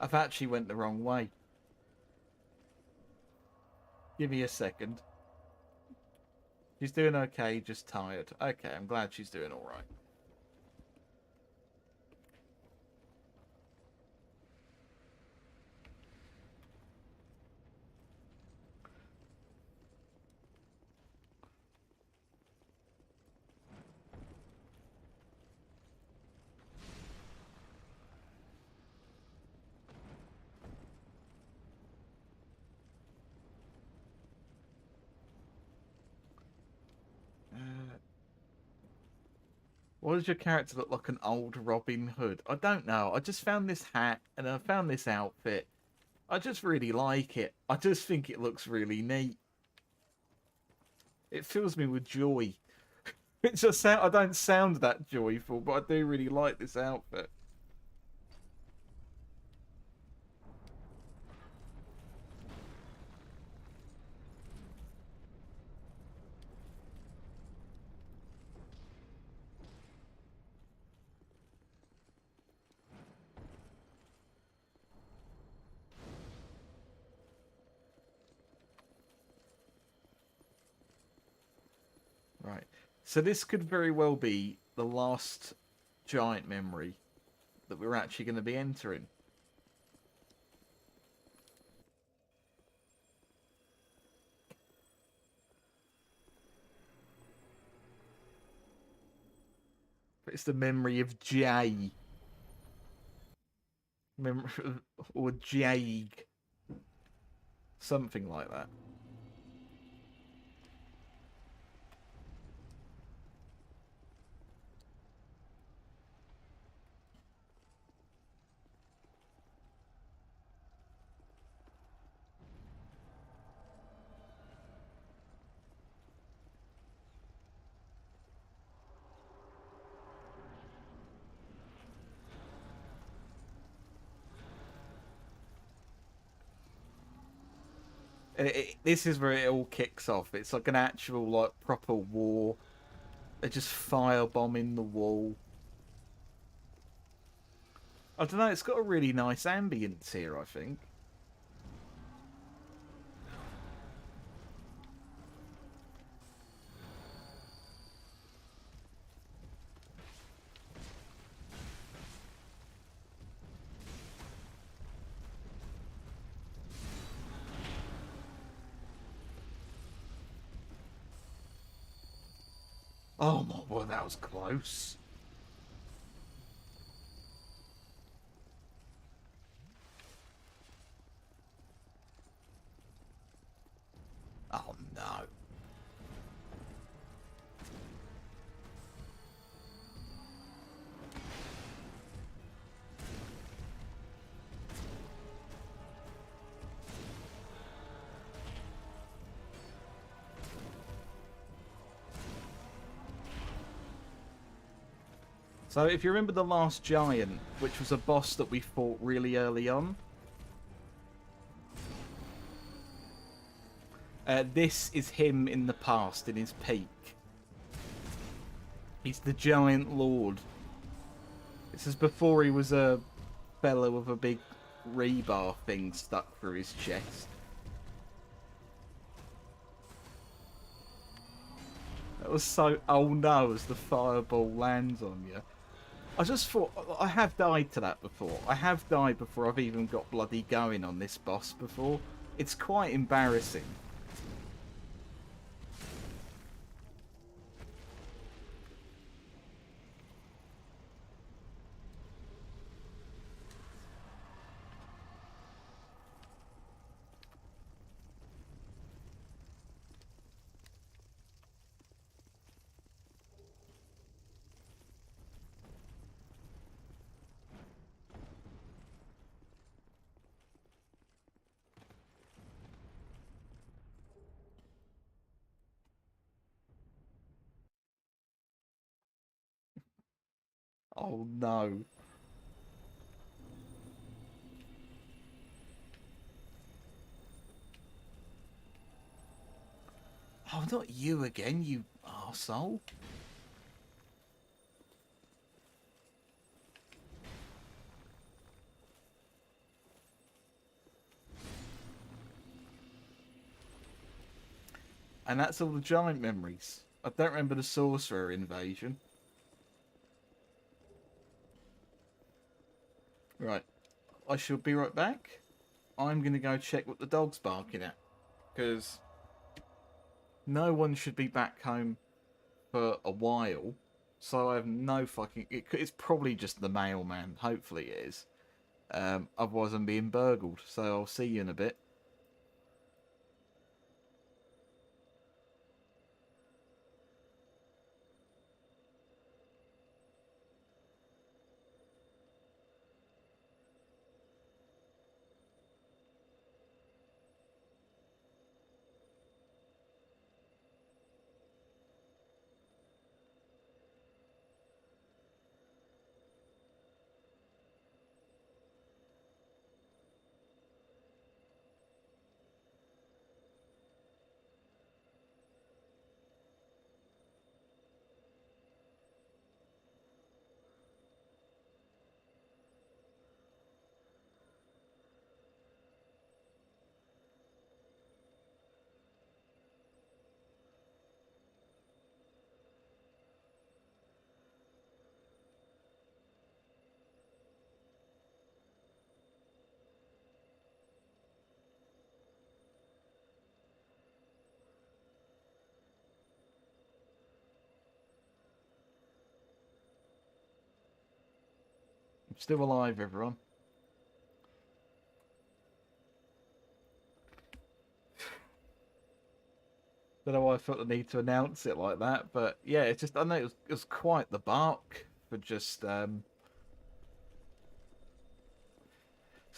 I've actually went the wrong way. Give me a second. She's doing okay, just tired. Okay, I'm glad she's doing all right. Why does your character look like an old Robin Hood? I don't know. I just found this hat and I found this outfit. I just really like it. I just think it looks really neat. It fills me with joy. It just I don't sound that joyful, but I do really like this outfit. Right. So this could very well be the last giant memory that we're actually going to be entering. It's the memory of Jay. Or Jag. Something like that. This is where it all kicks off. It's like an actual, like, proper war. They're just firebombing the wall. I don't know, it's got a really nice ambience here, I think. Oh my word, that was close. Oh no. So if you remember the last giant, which was a boss that we fought really early on, this is him in the past, in his peak. He's the giant lord. This is before he was a fellow with a big rebar thing stuck through his chest. That was so... Oh no, as the fireball lands on you. I just thought... I have died to that before. I have died before I've even got bloody going on this boss before. It's quite embarrassing. Oh no. Oh, not you again, you arsehole. And that's all the giant memories. I don't remember the sorcerer invasion. Right. I shall be right back. I'm going to go check what the dog's barking at. Because no one should be back home for a while. So I have no fucking... It's probably just the mailman. Hopefully it is. Otherwise I'm being burgled. So I'll see you in a bit. I'm still alive, everyone. Don't know why I felt the need to announce it like that, but yeah, it's just, I know it was quite the bark for just, so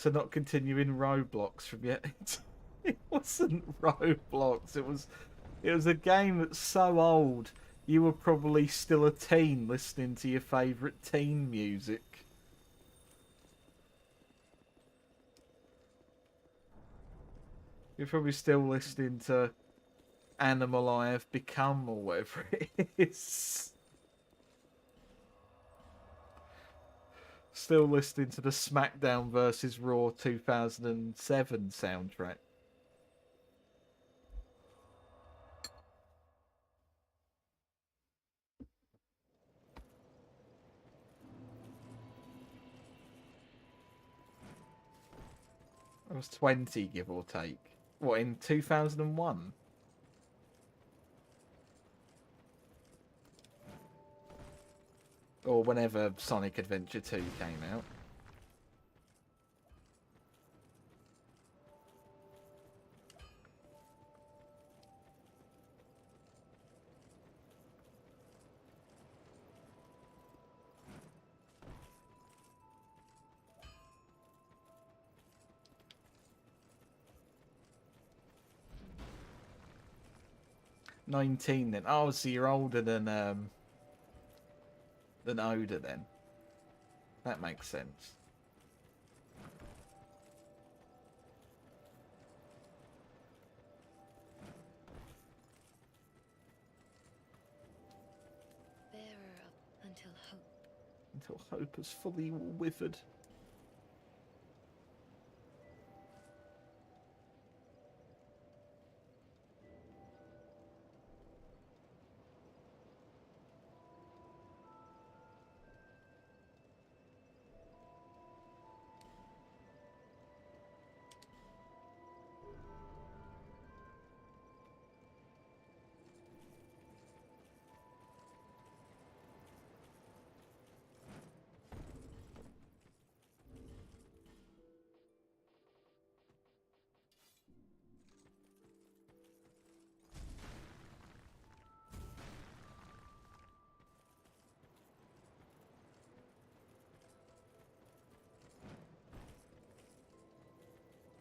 not continuing Roblox from yet. It wasn't Roblox, it was a game that's so old, you were probably still a teen listening to your favourite teen music. You're probably still listening to Animal I Have Become or whatever it is. Still listening to the SmackDown vs Raw 2007 soundtrack. It was 20, give or take. What, in 2001? Or whenever Sonic Adventure 2 came out. '19 then. Oh, so you're older than than Oda then. That makes sense. Bearer up until hope. Until hope has fully withered.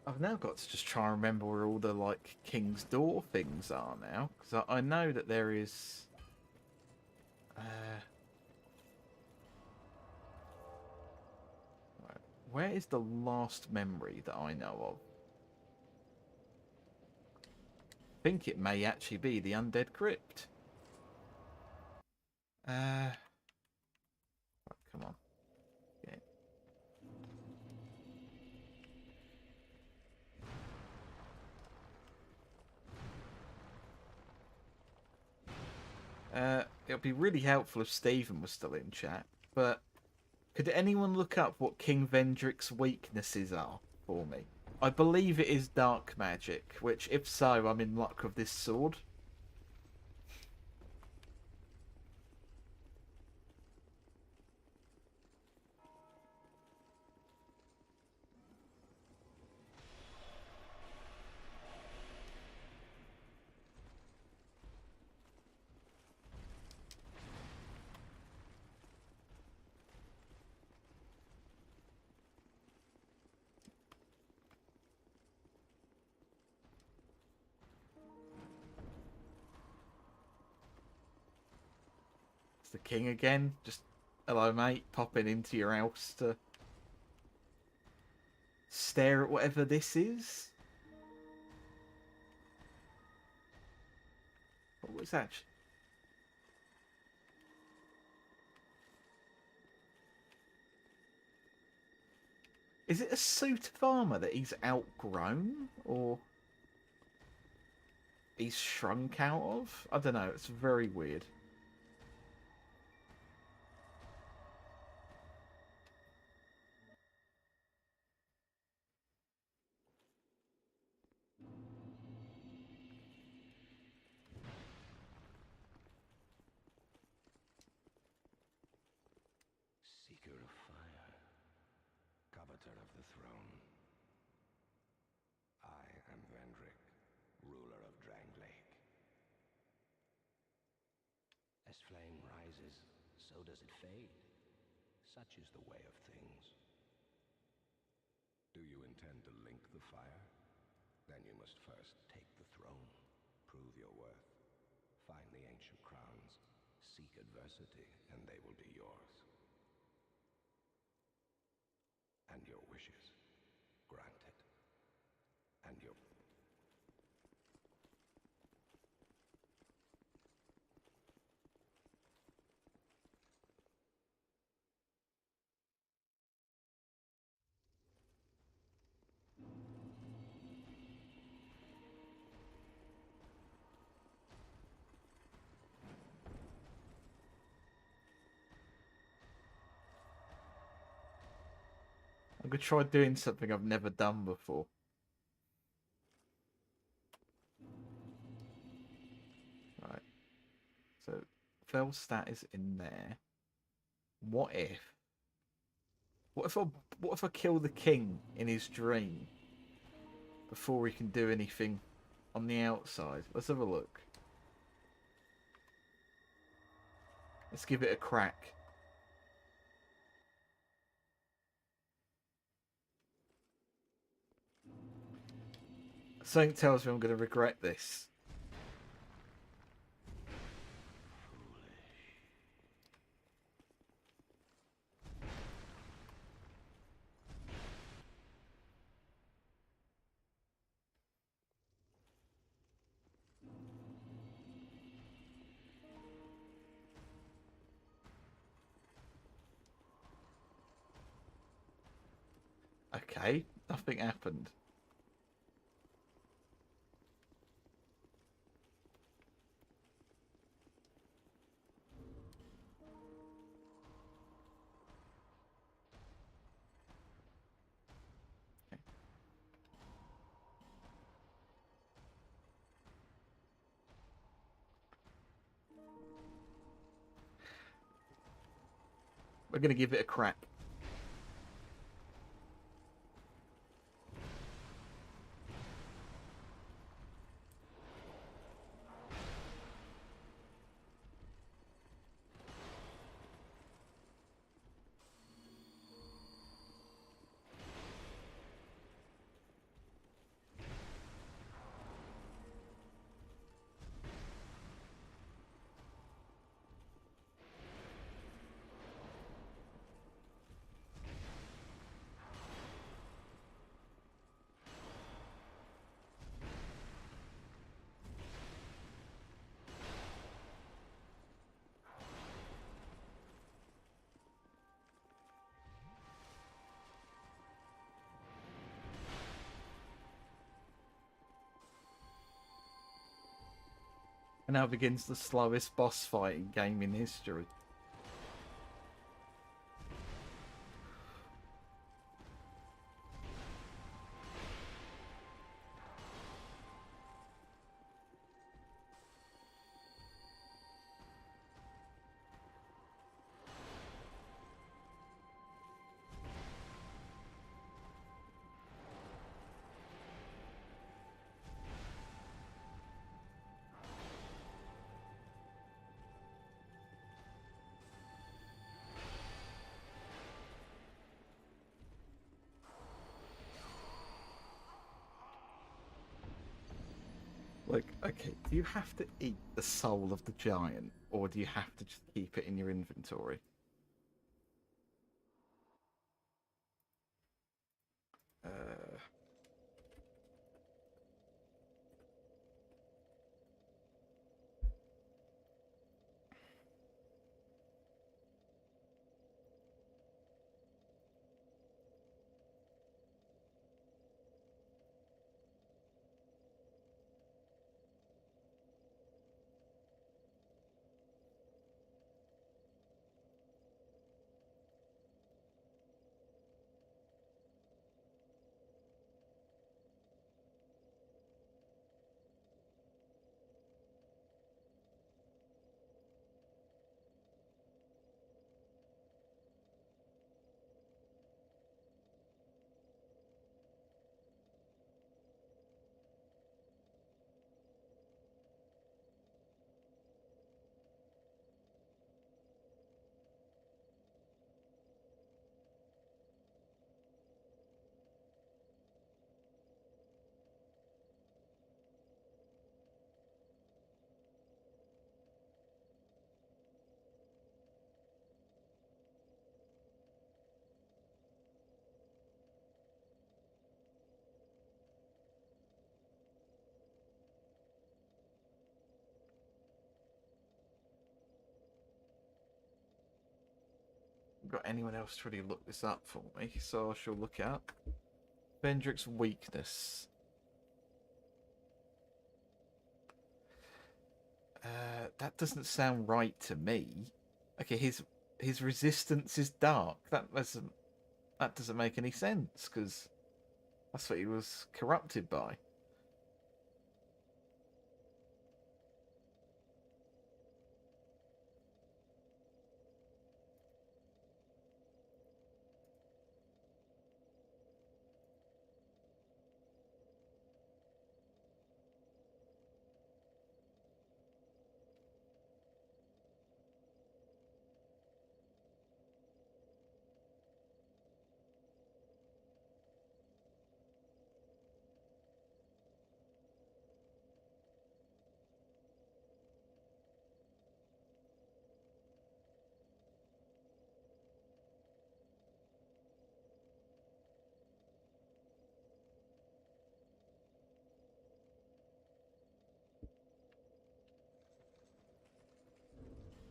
I've now got to just try and remember where all the, like, King's Door things are now. Because I know that there is... right. Where is the last memory that I know of? I think it may actually be the Undead Crypt. Right, come on. Yeah. It would be really helpful if Stephen was still in chat, but could anyone look up what King Vendrick's weaknesses are for me? I believe it is dark magic, which, if so, I'm in luck with this sword. It's the king again. Just, hello mate, popping into your house to stare at whatever this is. What was that? Is it a suit of armour that he's outgrown? Or he's shrunk out of? I don't know, it's very weird. Seeker of fire, coveter of the throne. I am Vendrick, ruler of Drang Lake. As flame rises, so does it fade. Such is the way of things. Do you intend to link the fire? Then you must first take the throne, prove your worth, find the ancient crowns, seek adversity, and they will be yours. And your wishes granted. And your... I'm going to try doing something I've never done before. Right. So, Felstat is in there. What if... What if I kill the king in his dream before he can do anything on the outside? Let's have a look. Let's give it a crack. Something tells me I'm going to regret this. okay. Nothing happened. We're going to give it a crack. And now begins the slowest boss fight in gaming history. Like, okay, do you have to eat the soul of the giant, or do you have to just keep it in your inventory? Got anyone else to really look this up for me, so I shall look it up. Vendrick's weakness. That doesn't sound right to me. Okay, his resistance is dark. That doesn't make any sense, because that's what he was corrupted by.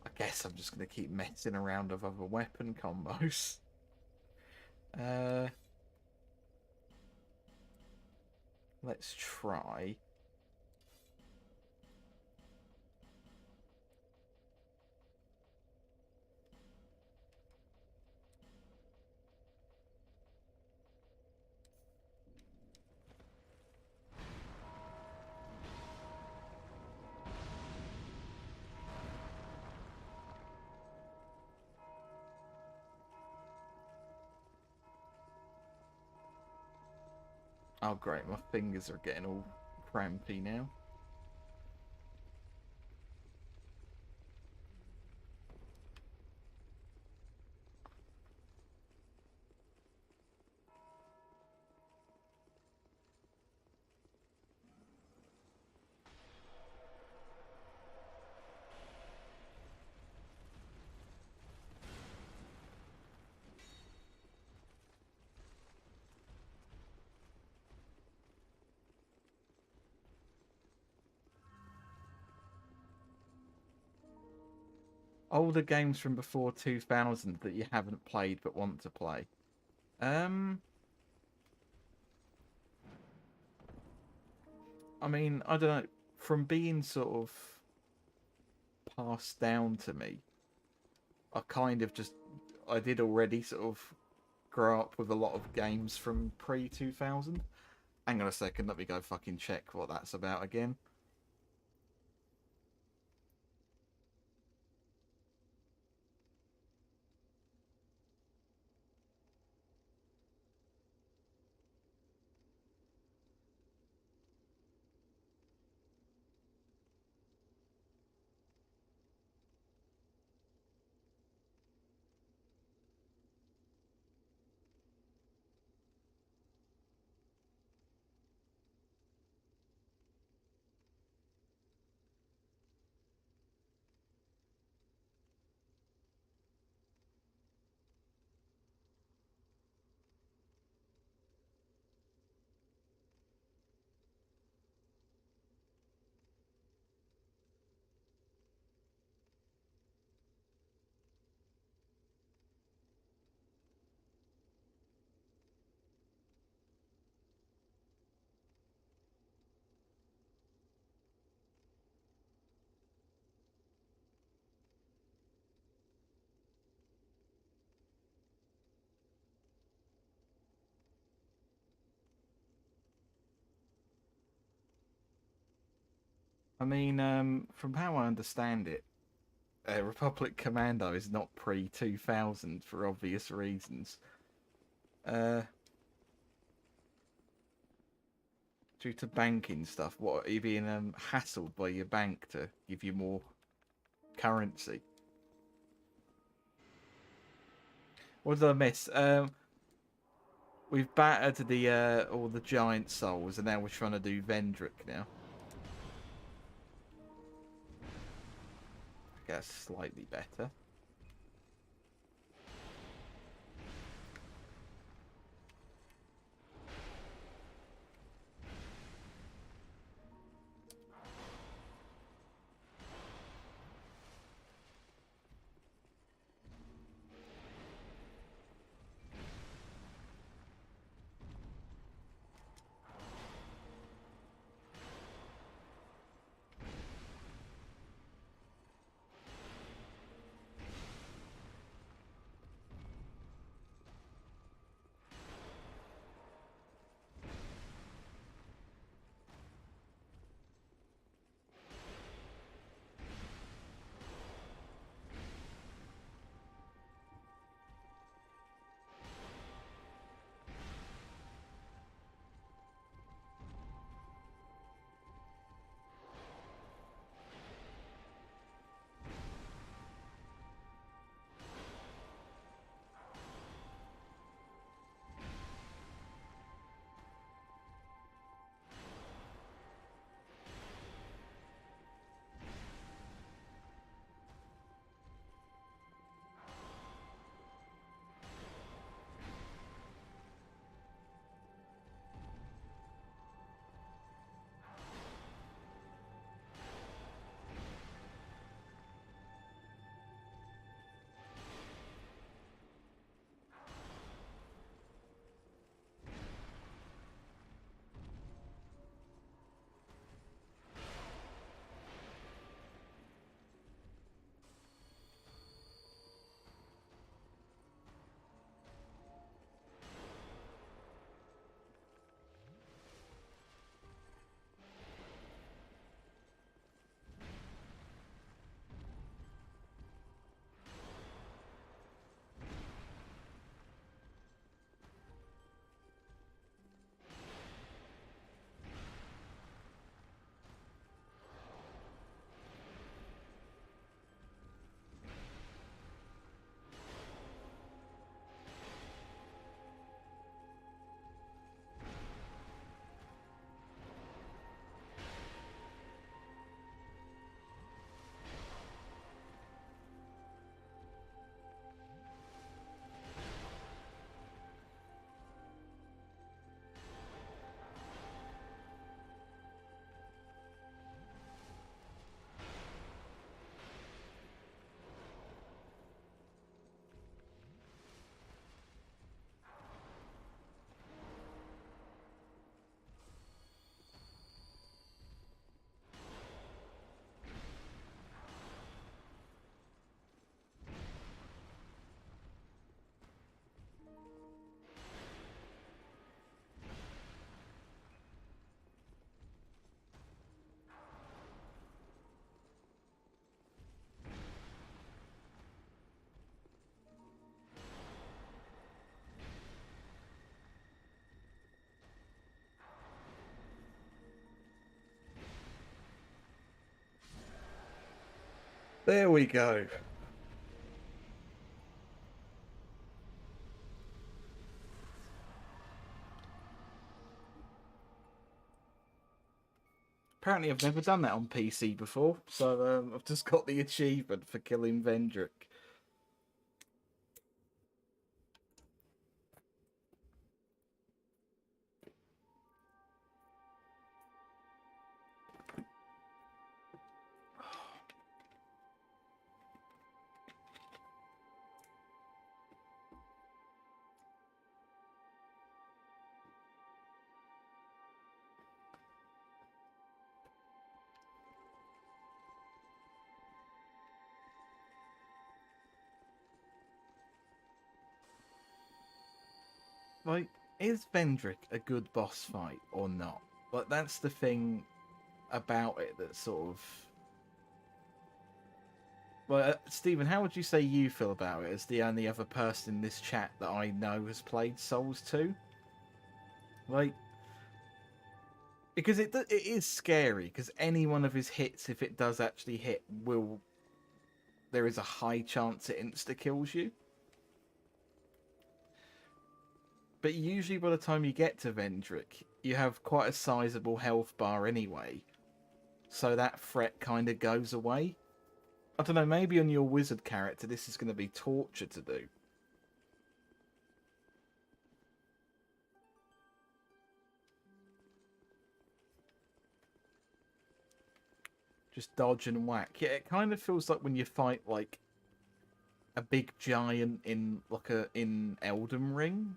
I guess I'm just going to keep messing around with other weapon combos. Let's try. Oh great, my fingers are getting all crampy now. Older games from before 2000 that you haven't played but want to play. I mean, I don't know. From being sort of passed down to me, I kind of just... I did already sort of grow up with a lot of games from pre-2000. Hang on a second, let me go fucking check what that's about again. I mean, from how I understand it, Republic Commando is not pre-2000 for obvious reasons. Due to banking stuff, what, are you being hassled by your bank to give you more currency? What did I miss? We've battered the all the giant souls, and now we're trying to do Vendrick now. I guess slightly better. There we go. Apparently I've never done that on PC before, so I've just got the achievement for killing Vendrick. Like, is Vendrick a good boss fight or not? Like, that's the thing about it that sort of... Well, Stephen, how would you say you feel about it as the only other person in this chat that I know has played Souls 2? Like, because it is scary, because any one of his hits, if it does actually hit, will... There is a high chance it insta-kills you. But usually by the time you get to Vendrick, you have quite a sizable health bar anyway. So that threat kind of goes away. I don't know, maybe on your wizard character this is going to be torture to do. Just dodge and whack. Yeah, it kind of feels like when you fight like a big giant in in Elden Ring.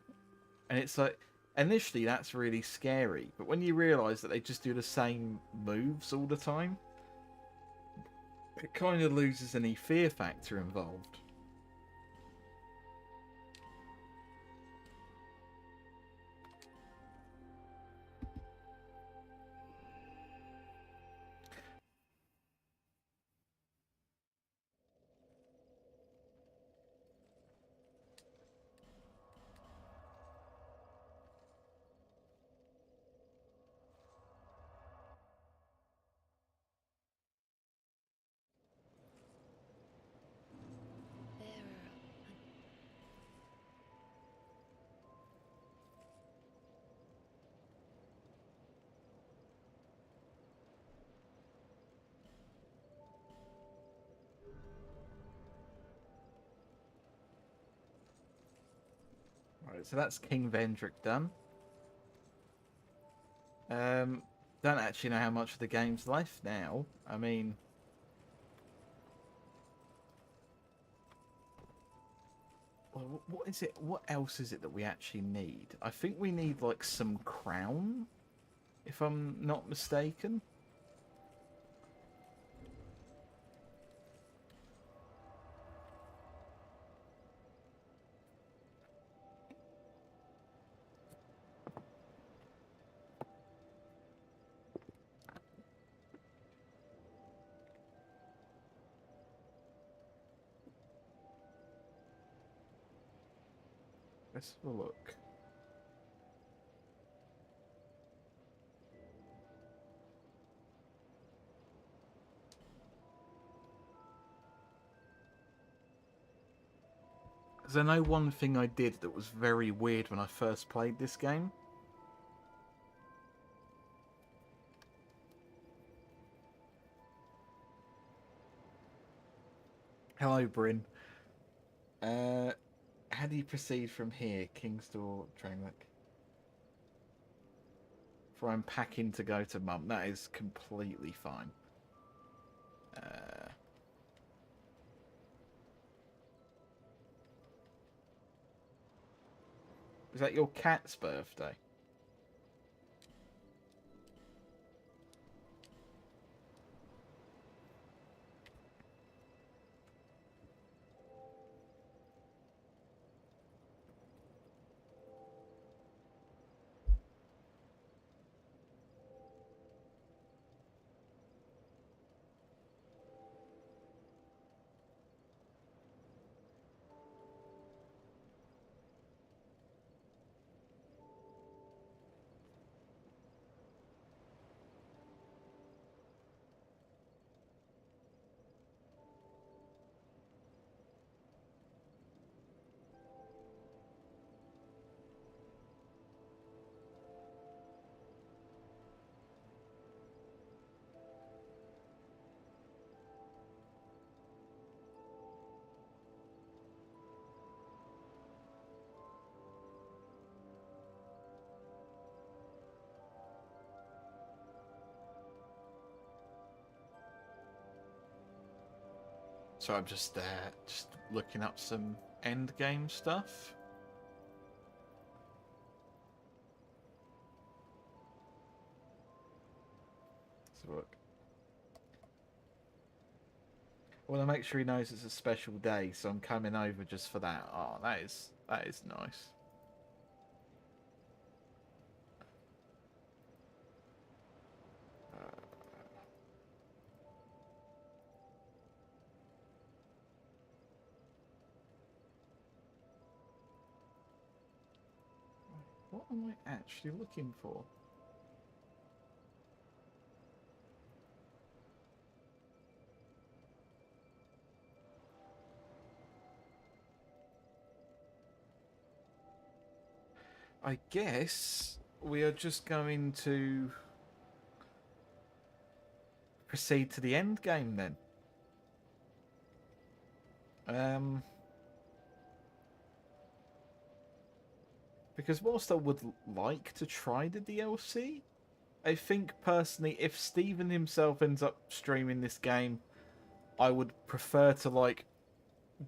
And it's like, initially that's really scary. But when you realise that they just do the same moves all the time, it kind of loses any fear factor involved. Bearer. Right, so that's King Vendrick done. Don't actually know how much of the game's left now. I mean, well, what is it? What else is it that we actually need? I think we need like some crown, if I'm not mistaken. Let's have a look. Because I know one thing I did that was very weird when I first played this game. Hello, Bryn. How do you proceed from here? King's Door, Trainwreck. For I'm packing to go to Mum. That is completely fine. Is that your cat's birthday? So I'm just looking up some end game stuff. Let's look. I want to make sure he knows it's a special day, so I'm coming over just for that. Oh, that is nice. What am I actually looking for? I guess we are just going to proceed to the end game then. Because whilst I would like to try the DLC, I think personally, if Steven himself ends up streaming this game, I would prefer to like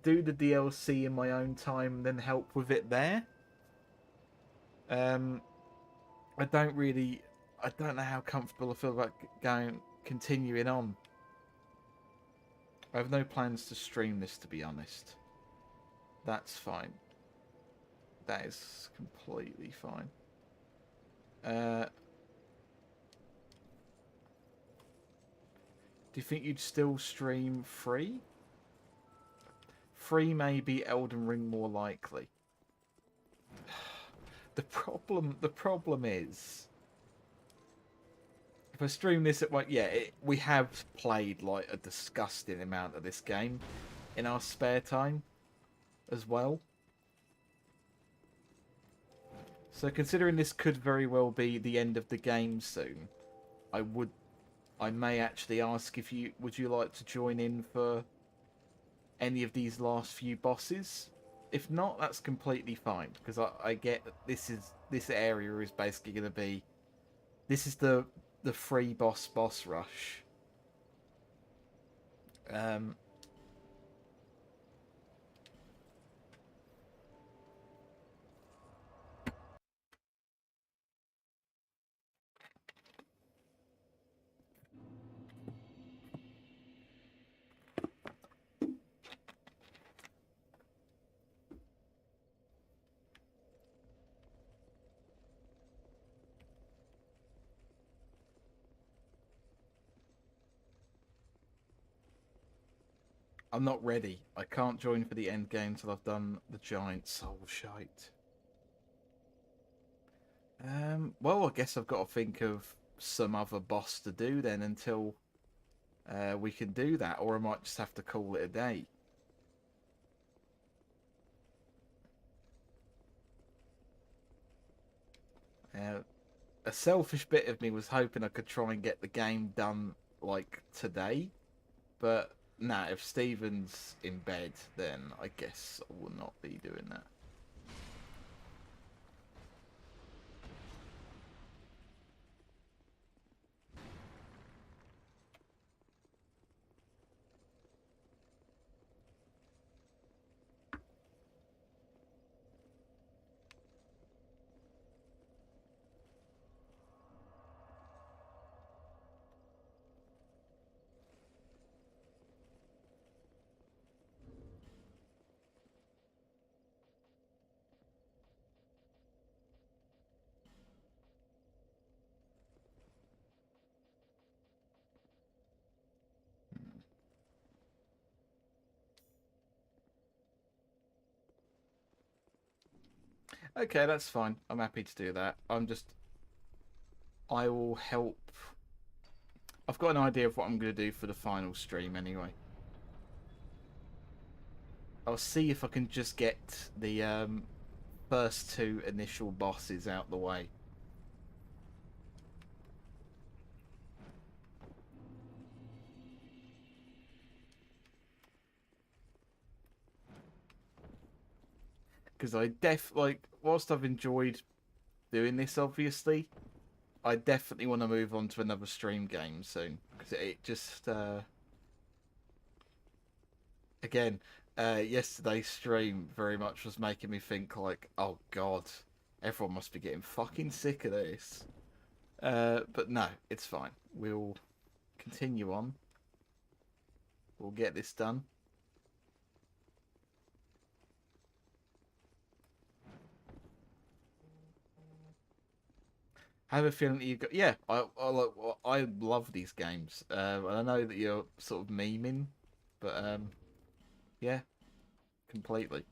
do the DLC in my own time and then help with it there. I don't know how comfortable I feel about continuing on. I have no plans to stream this, to be honest. That's fine. That is completely fine. Do you think you'd still stream free? Free may be Elden Ring more likely. The problem is, if I stream this at we have played like a disgusting amount of this game in our spare time as well. So considering this could very well be the end of the game soon, I may actually ask if would you like to join in for any of these last few bosses? If not, that's completely fine, because I get that this area is basically going to be, this is the free boss rush. I'm not ready. I can't join for the end game till I've done the giant soul shite. Well, I guess I've got to think of some other boss to do then until we can do that, or I might just have to call it a day. A selfish bit of me was hoping I could try and get the game done like today, but nah, if Steven's in bed, then I guess I will not be doing that. Okay, that's fine. I'm happy to do that. I will help. I've got an idea of what I'm going to do for the final stream anyway. I'll see if I can just get the first two initial bosses out the way. Because whilst I've enjoyed doing this, obviously, I definitely want to move on to another stream game soon. Because it just, again, yesterday's stream very much was making me think like, oh god, everyone must be getting fucking sick of this. But no, it's fine. We'll continue on. We'll get this done. I have a feeling that you got. Yeah, I love these games. And I know that you're sort of memeing, but yeah, completely.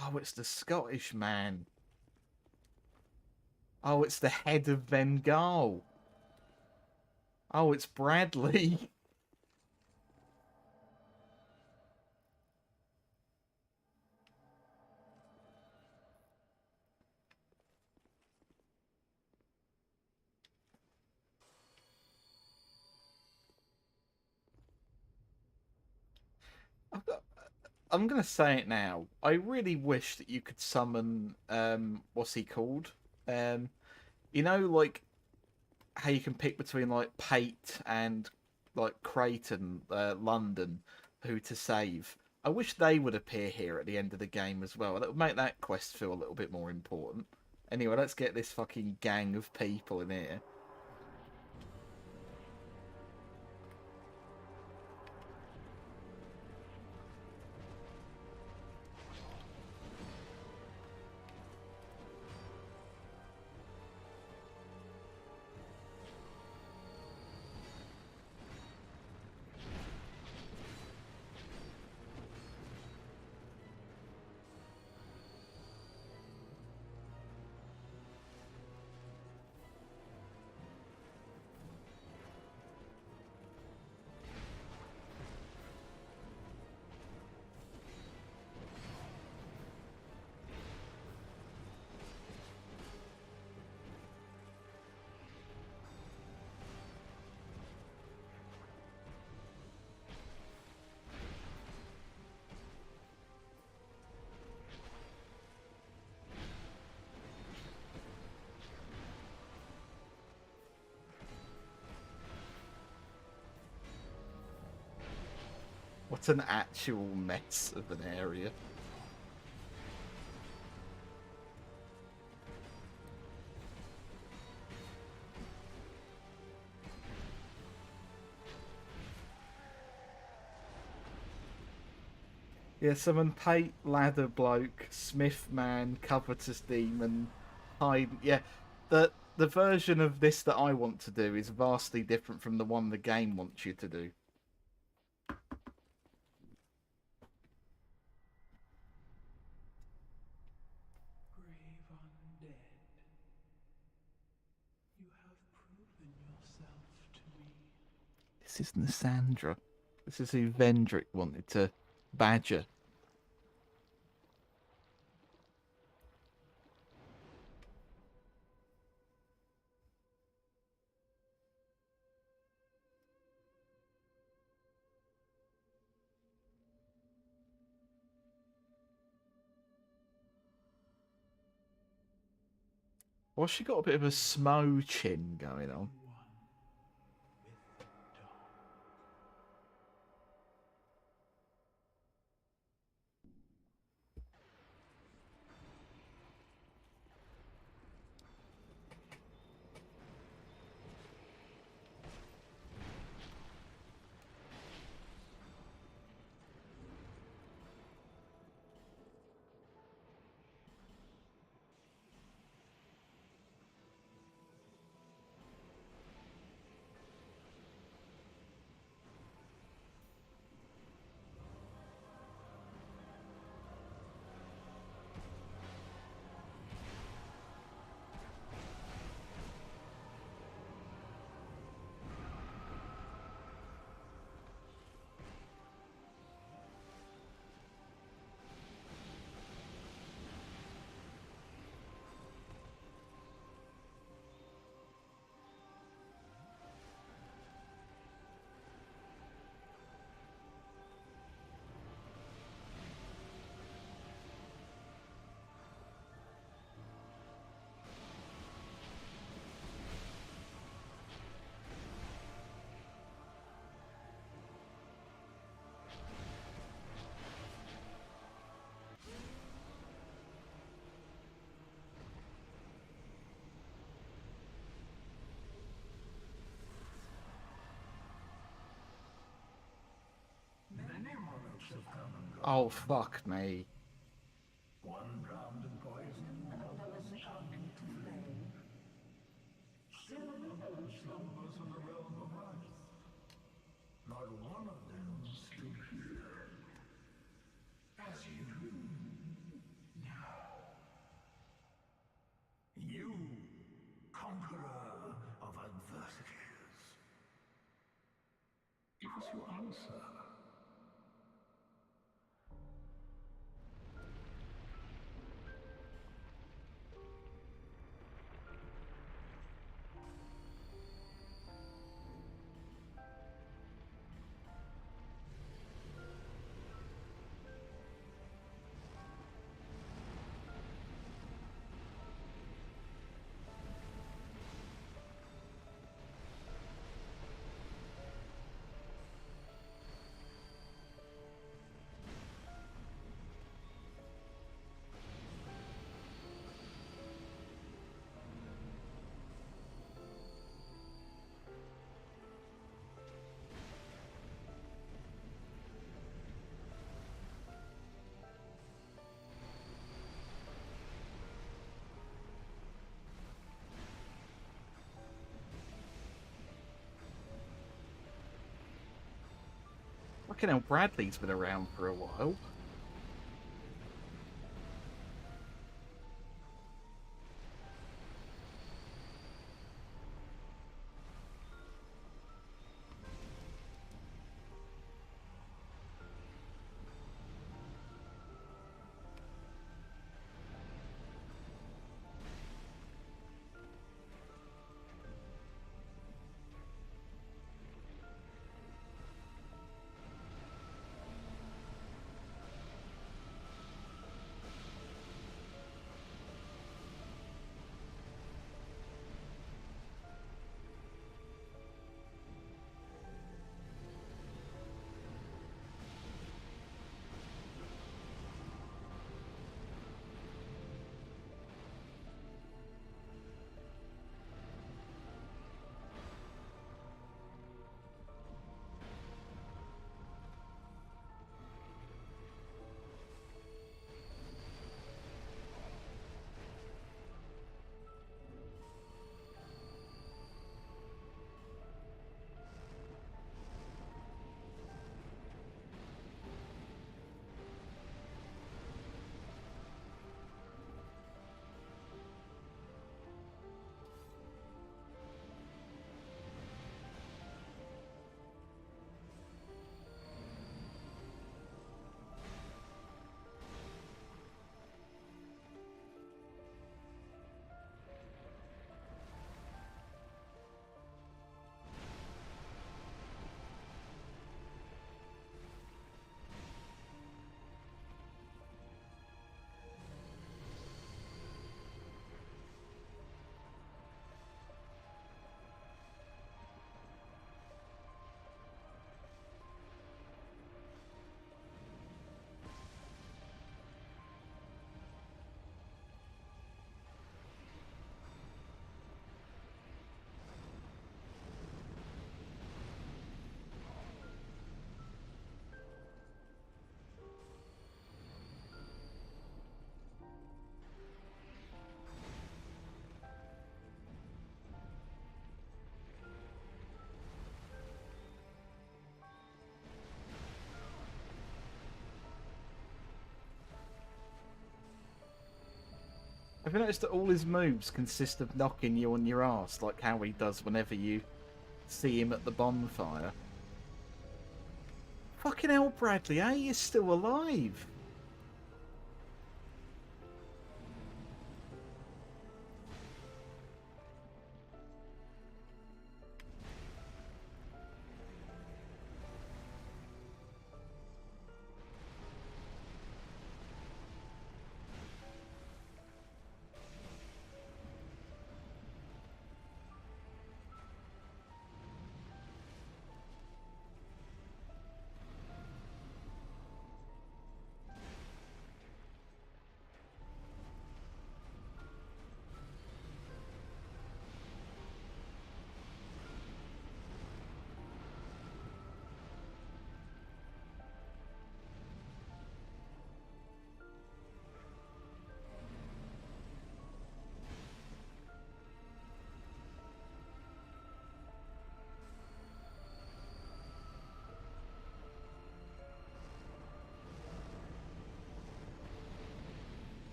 Oh, it's the Scottish man. Oh, it's the head of Bengal. Oh, it's Bradley. I'm gonna say it now. I really wish that you could summon what's he called? Um, you know, like how you can pick between like Pate and like Creighton, London, who to save. I wish they would appear here at the end of the game as well. That would make that quest feel a little bit more important. Anyway, let's get this fucking gang of people in here. What an actual mess of an area. Yeah, summon Pate, Ladder Bloke, Smith Man, Covetous Demon, Hyde. Yeah, the version of this that I want to do is vastly different from the one the game wants you to do. Brave undead, you have proven yourself to me. This is Nassandra. This is who Vendrick wanted to badger. Well, she got a bit of a smo chin going on. Oh, fuck me. One drowned in poison, others turned to flame. Still another slumbers in the realm of earth. Not one of them stood here. As you do now. You, conqueror of adversities. Give us your answer. Fucking hell, Bradley's been around for a while. Have you noticed that all his moves consist of knocking you on your ass, like how he does whenever you see him at the bonfire? Fucking hell, Bradley, eh? You're still alive.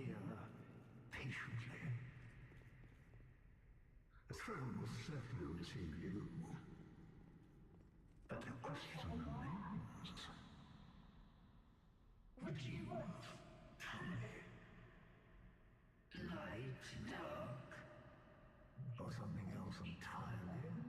here patiently. The throne will certainly receive you. But the question remains. Would you tell me? Light, dark, or something else entirely?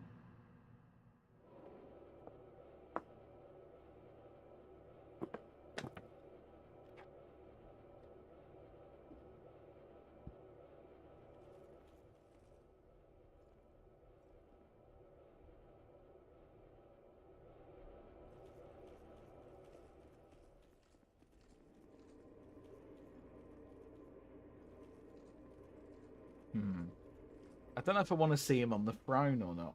I don't know if I want to see him on the throne or not.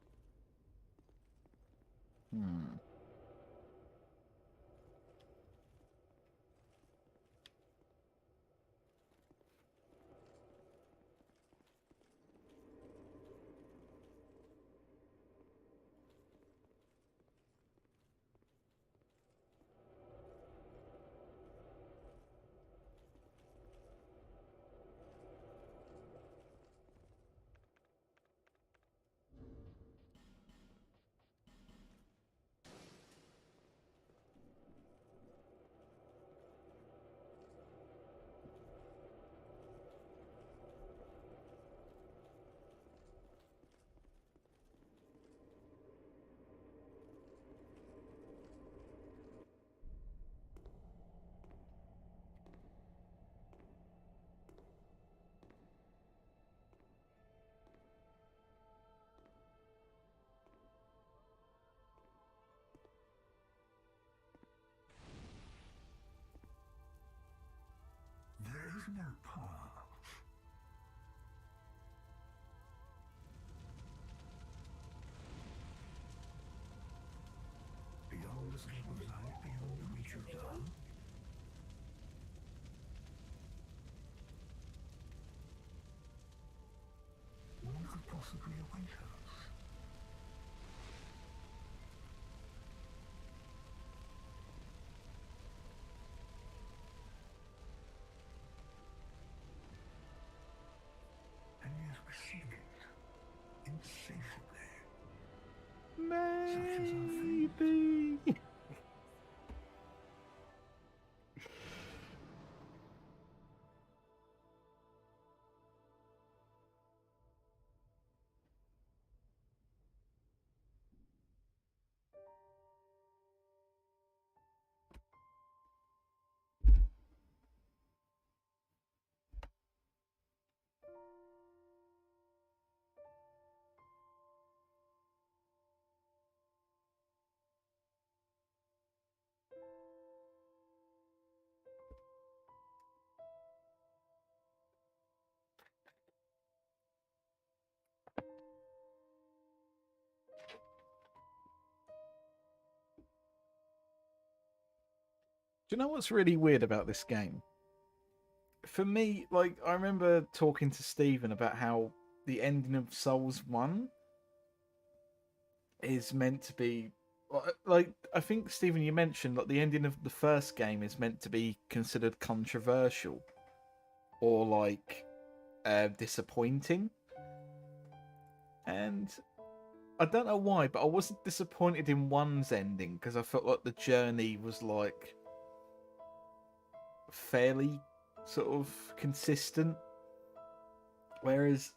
There is no path. Beyond the scope of life, beyond the reach of dawn. What could possibly await us? And yet we seek it insatiably. Such is our fate. Maybe. Do you know what's really weird about this game? For me, like, I remember talking to Stephen about how the ending of Souls 1 is meant to be... Like, I think, Stephen, you mentioned that the ending of the first game is meant to be considered controversial. Or, like, disappointing. And I don't know why, but I wasn't disappointed in 1's ending, because I felt like the journey was, like, fairly sort of consistent, whereas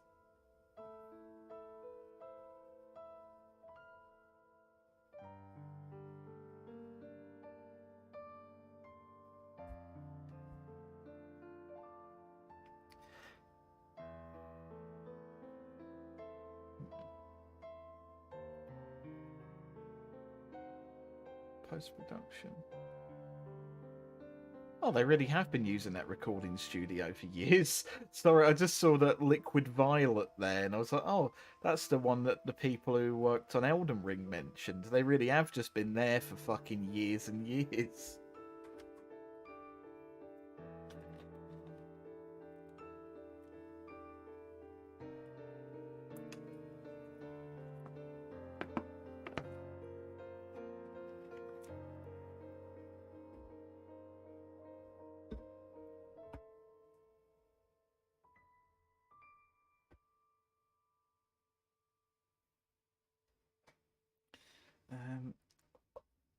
post-production. Oh, they really have been using that recording studio for years. Sorry, I just saw that Liquid Violet there, and I was like, oh, that's the one that the people who worked on Elden Ring mentioned. They really have just been there for fucking years and years.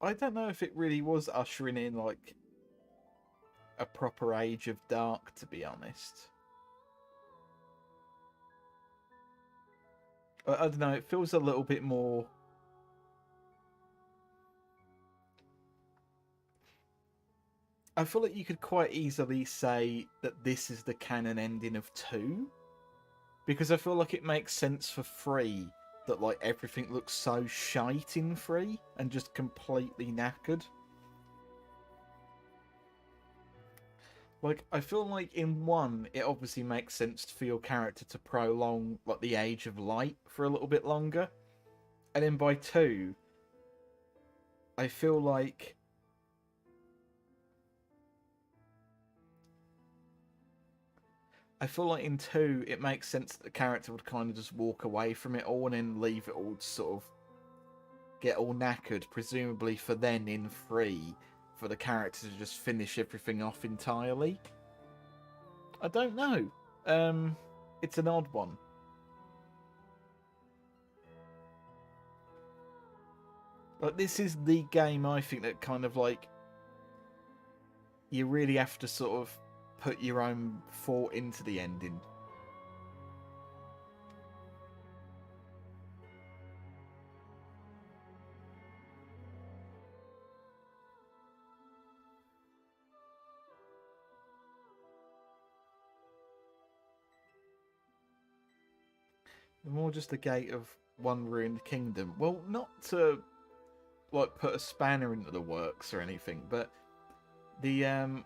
I don't know if it really was ushering in like a proper age of dark, to be honest. I don't know, it feels a little bit more... I feel like you could quite easily say that this is the canon ending of 2. Because I feel like it makes sense for 3 that like everything looks so shite in 3 and just completely knackered. Like, I feel like in 1, it obviously makes sense for your character to prolong like the age of light for a little bit longer. And then by 2, I feel like in 2 it makes sense that the character would kind of just walk away from it all and then leave it all to sort of get all knackered, presumably for then in 3 for the character to just finish everything off entirely. I don't know. It's an odd one. Like, this is the game, I think, that kind of like you really have to sort of put your own thought into the ending. More just the gate of one ruined kingdom. Well, not to like put a spanner into the works or anything, but the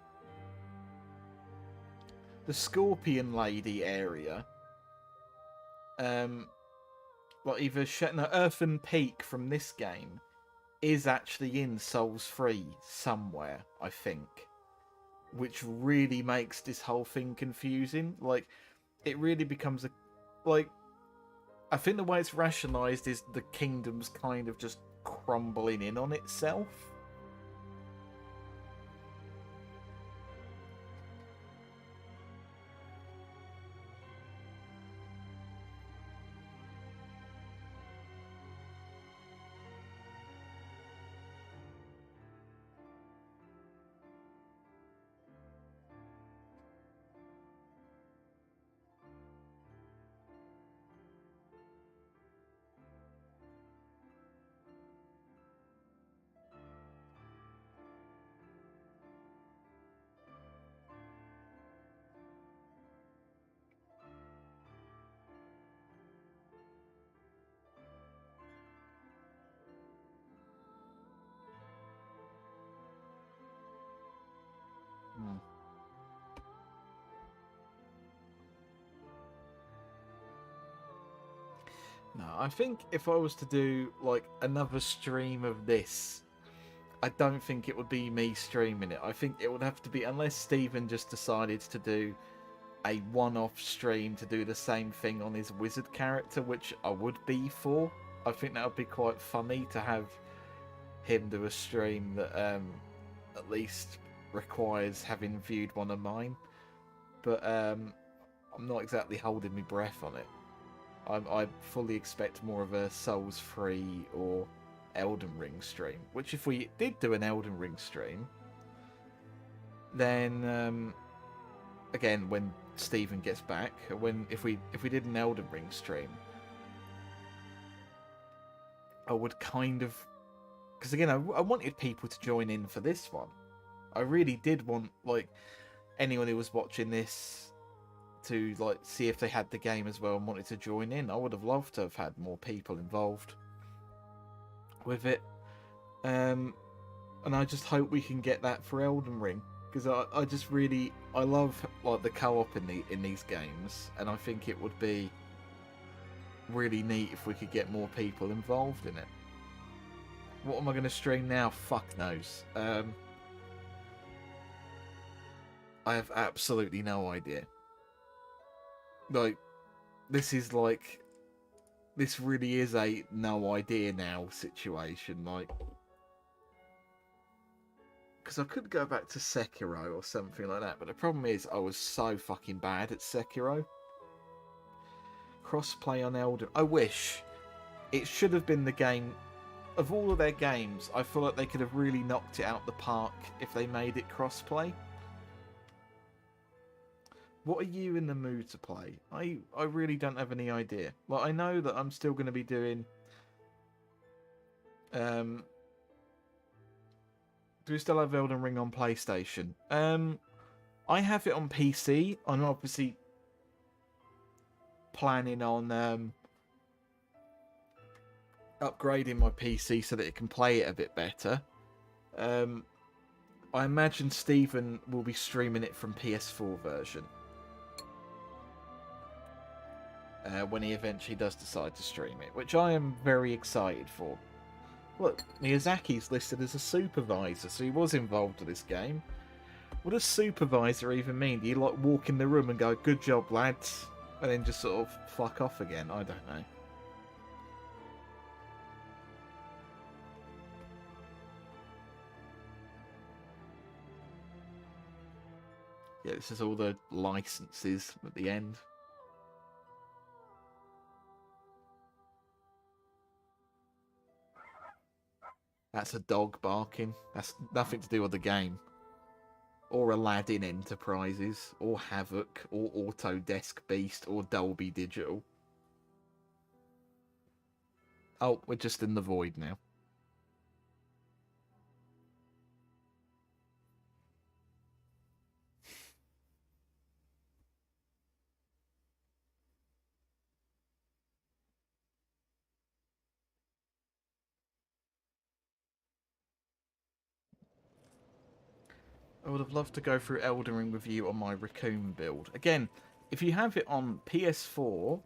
Scorpion Lady area, like either Earthen Peak from this game is actually in Souls 3 somewhere, I think, which really makes this whole thing confusing. Like, it really becomes a like. I think the way it's rationalised is the kingdom's kind of just crumbling in on itself. No, I think if I was to do like another stream of this, I don't think it would be me streaming it. I think it would have to be, unless Stephen just decided to do a one-off stream to do the same thing on his wizard character, which I would be for. I think that would be quite funny to have him do a stream that at least requires having viewed one of mine. But I'm not exactly holding my breath on it. I fully expect more of a Souls 3 or Elden Ring stream. Which, if we did do an Elden Ring stream, then again, when Stephen gets back, if we did an Elden Ring stream, I would kind of, because again, I wanted people to join in for this one. I really did want like anyone who was watching this to like see if they had the game as well and wanted to join in. I would have loved to have had more people involved with it, and I just hope we can get that for Elden Ring, because I just really love like the co-op in these games, and I think it would be really neat if we could get more people involved in it. What am I going to stream now? Fuck knows. I have absolutely no idea. Like, this really is a no idea now situation, like, because I could go back to Sekiro or something like that, but the problem is I was so fucking bad at Sekiro. Crossplay on Elden... I wish. It should have been the game... of all of their games, I feel like they could have really knocked it out the park if they made it crossplay. What are you in the mood to play? I really don't have any idea. Like, I know that I'm still going to be doing... do we still have Elden Ring on PlayStation? I have it on PC. I'm obviously planning on upgrading my PC so that it can play it a bit better. I imagine Stephen will be streaming it from PS4 version. When he eventually does decide to stream it, which I am very excited for. Look, Miyazaki's listed as a supervisor, so he was involved with this game. What does supervisor even mean? Do you like walk in the room and go, "Good job, lads," and then just sort of fuck off again? I don't know. Yeah, this is all the licenses at the end. That's a dog barking. That's nothing to do with the game. Or Aladdin Enterprises, or Havoc, or Autodesk Beast, or Dolby Digital. Oh, we're just in the void now. I would have loved to go through Elden Ring with you on my Raccoon build. Again, if you have it on PS4,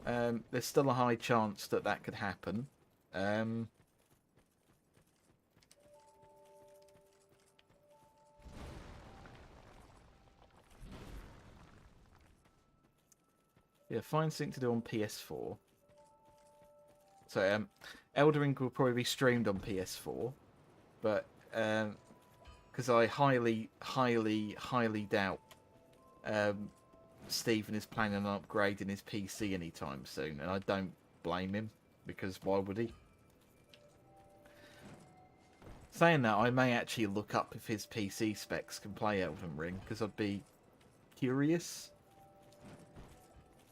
there's still a high chance that that could happen. Yeah, find something to do on PS4. So, Elden Ring will probably be streamed on PS4, but because I highly doubt Stephen is planning on upgrading his PC anytime soon, and I don't blame him, because why would he? Saying that, I may actually look up if his PC specs can play Elden Ring, because I'd be curious.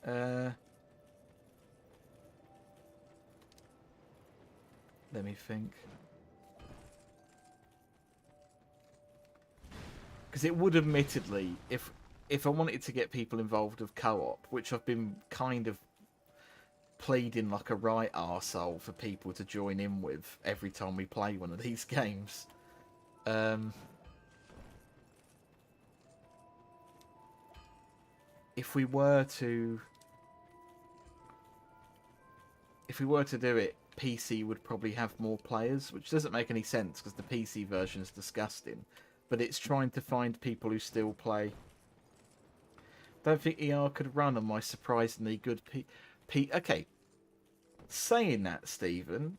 Let me think. Because it would admittedly, if I wanted to get people involved with co-op, which I've been kind of pleading like a right arsehole for people to join in with every time we play one of these games. If we were to do it, PC would probably have more players, which doesn't make any sense because the PC version is disgusting. But it's trying to find people who still play. Don't think ER could run on my surprisingly good Okay. Saying that, Stephen,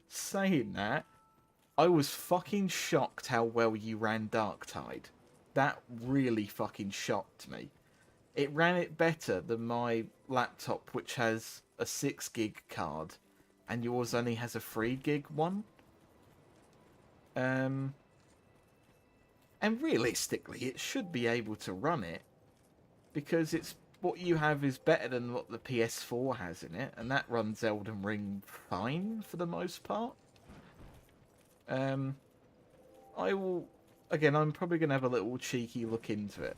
I was fucking shocked how well you ran Darktide. That really fucking shocked me. It ran it better than my laptop, which has a 6 gig card, and yours only has a 3 gig one. And realistically, it should be able to run it, because it's what you have is better than what the PS4 has in it, and that runs Elden Ring fine for the most part. I will... Again, I'm probably going to have a little cheeky look into it.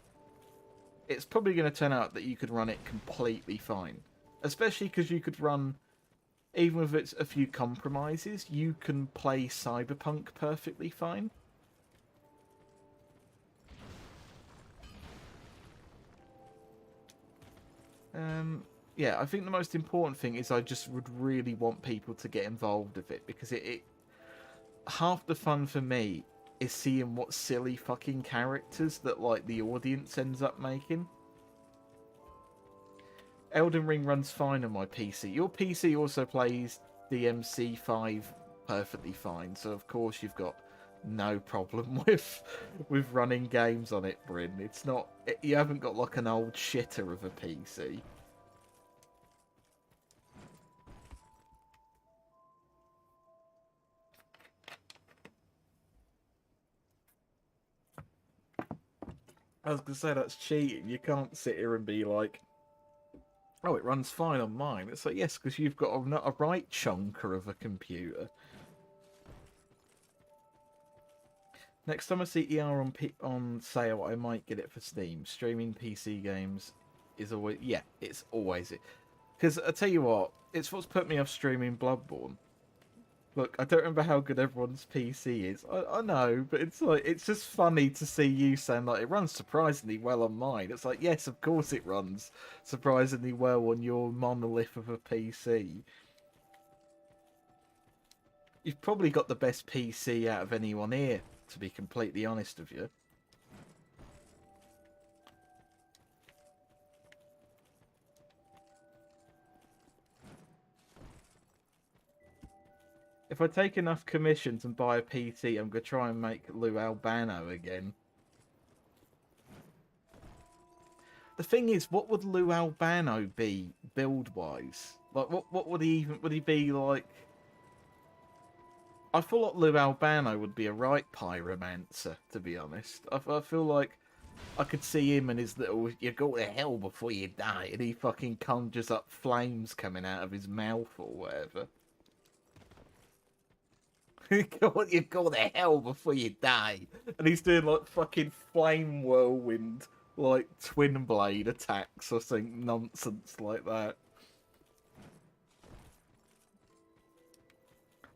It's probably going to turn out that you could run it completely fine. Especially because you could run... Even if it's a few compromises, you can play Cyberpunk perfectly fine. Yeah, I think the most important thing is I just would really want people to get involved with it, because it half the fun for me is seeing what silly fucking characters that like the audience ends up making. Elden Ring runs fine on my PC. Your PC also plays DMC5 perfectly fine, so of course you've got no problem with running games on it, Bryn. It's not... You haven't got like an old shitter of a PC. I was going to say that's cheating. You can't sit here and be like, oh, it runs fine on mine. It's like, yes, because you've got a right chunker of a computer. Next time I see ER on sale, I might get it for Steam. Streaming PC games is always... Yeah, it's always it. Because I tell you what, it's what's put me off streaming Bloodborne. Look, I don't remember how good everyone's PC is. I know, but it's like, it's just funny to see you saying, like, it runs surprisingly well on mine. It's like, yes, of course it runs surprisingly well on your monolith of a PC. You've probably got the best PC out of anyone here, to be completely honest with you. If I take enough commissions and buy a PC, I'm going to try and make Lou Albano again. The thing is, what would Lou Albano be build-wise? Like, what would he even... Would he be, like... I feel like Lou Albano would be a right pyromancer, to be honest. I feel like I could see him and his little, you go to hell before you die, and he fucking conjures up flames coming out of his mouth or whatever. You go to hell before you die. And he's doing like fucking flame whirlwind, like twin blade attacks or something nonsense like that.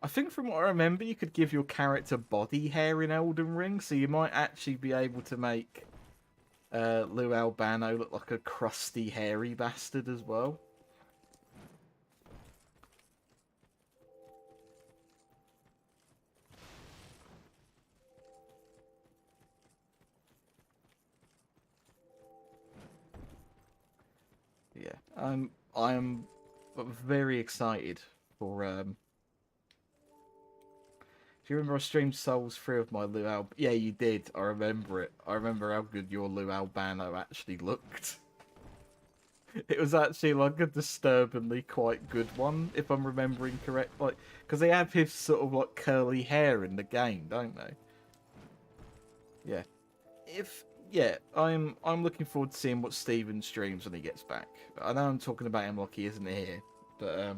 I think from what I remember, you could give your character body hair in Elden Ring, so you might actually be able to make Lou Albano look like a crusty, hairy bastard as well. Yeah, I'm very excited for Do you remember I streamed Souls 3 of my Lou Albano? Yeah, you did. I remember it. I remember how good your Lou Albano actually looked. It was actually like a disturbingly quite good one, if I'm remembering correct. Like, because they have his sort of like curly hair in the game, don't they? Yeah. I'm looking forward to seeing what Steven streams when he gets back. I know I'm talking about him like he isn't here, but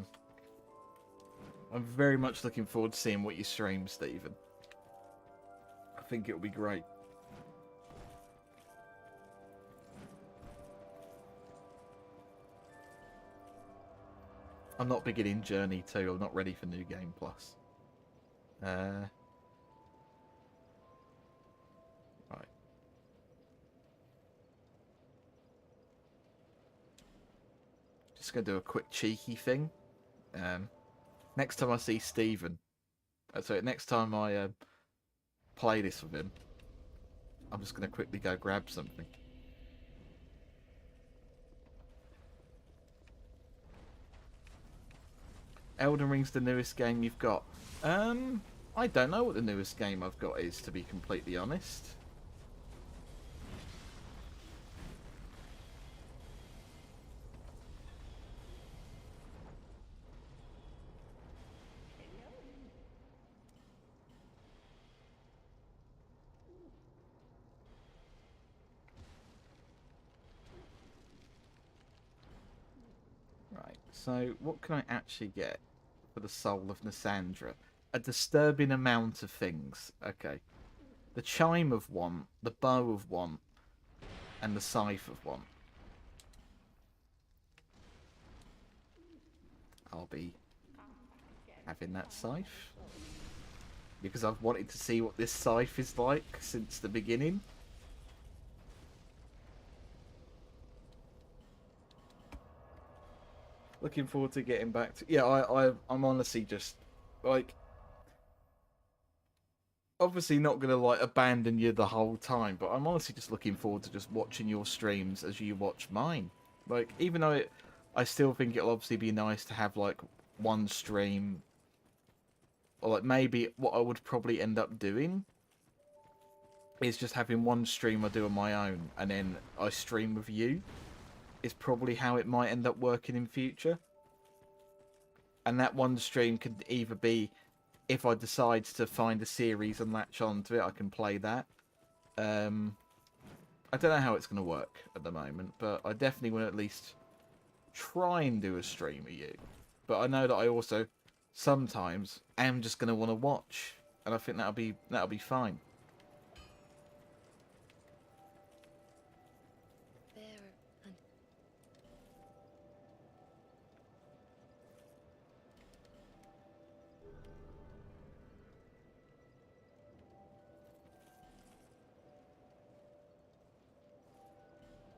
I'm very much looking forward to seeing what you stream, Stephen. I think it'll be great. I'm not beginning Journey 2. I'm not ready for New Game Plus. Right. Just going to do a quick cheeky thing. Next time I see Stephen... sorry, next time I play this with him, I'm just going to quickly go grab something. Elden Ring's the newest game you've got. I don't know what the newest game I've got is, to be completely honest. Right, so what can I actually get for the soul of Nassandra? A disturbing amount of things. Okay. The chime of one, the bow of one, and the scythe of one. I'll be having that scythe. Because I've wanted to see what this scythe is like since the beginning. Looking forward to getting back to... Yeah, I'm honestly just, like... Obviously not going to, like, abandon you the whole time, but I'm honestly just looking forward to just watching your streams as you watch mine. Like, even though I still think it'll obviously be nice to have, like, one stream... Or, like, maybe what I would probably end up doing is just having one stream I do on my own, and then I stream with you. Is probably how it might end up working in future. And that one stream could either be, if I decide to find a series and latch on to it, I can play that. I don't know how it's going to work at the moment, but I definitely want to at least try and do a stream of you. But I know that I also sometimes am just going to want to watch, and I think that'll be fine.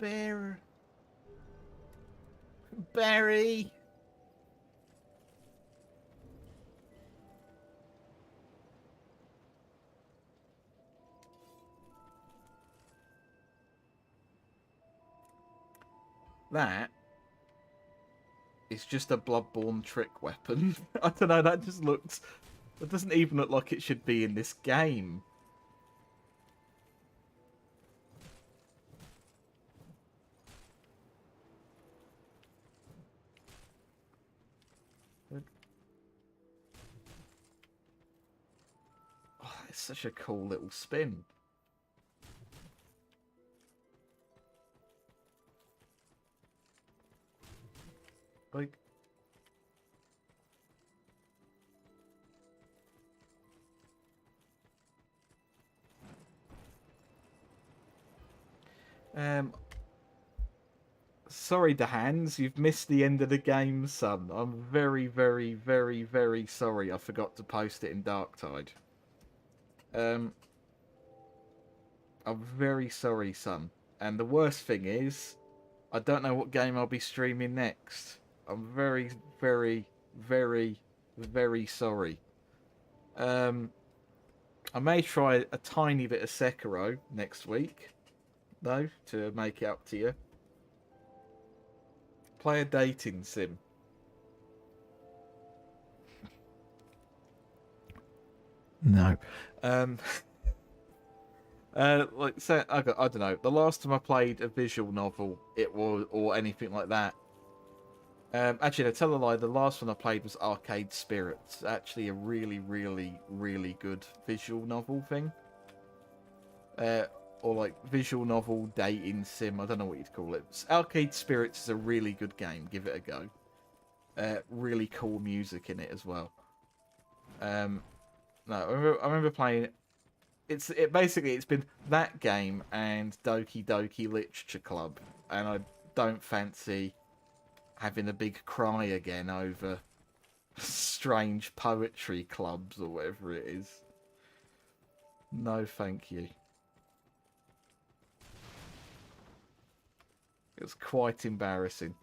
Bearer and Barry. That is just a Bloodborne trick weapon. I don't know, that just looks... It doesn't even look like it should be in this game. Oh, it's such a cool little spin. Like... Sorry, Dehans, you've missed the end of the game, son. I'm very, very, very, very sorry I forgot to post it in Darktide. I'm very sorry, son. And the worst thing is, I don't know what game I'll be streaming next. I'm very, very, very, very sorry. I may try a tiny bit of Sekiro next week, though, to make it up to you. Play a dating sim. No. Like, so, I don't know. The last time I played a visual novel, it was, or anything like that. Actually, to tell a lie, the last one I played was Arcade Spirits. Actually, a really, really, really good visual novel thing. Or like visual novel dating sim. I don't know what you'd call it. Arcade Spirits is a really good game. Give it a go. Really cool music in it as well. No, I remember playing it. It's been that game and Doki Doki Literature Club, and I don't fancy having a big cry again over strange poetry clubs or whatever it is. No, thank you. It was quite embarrassing.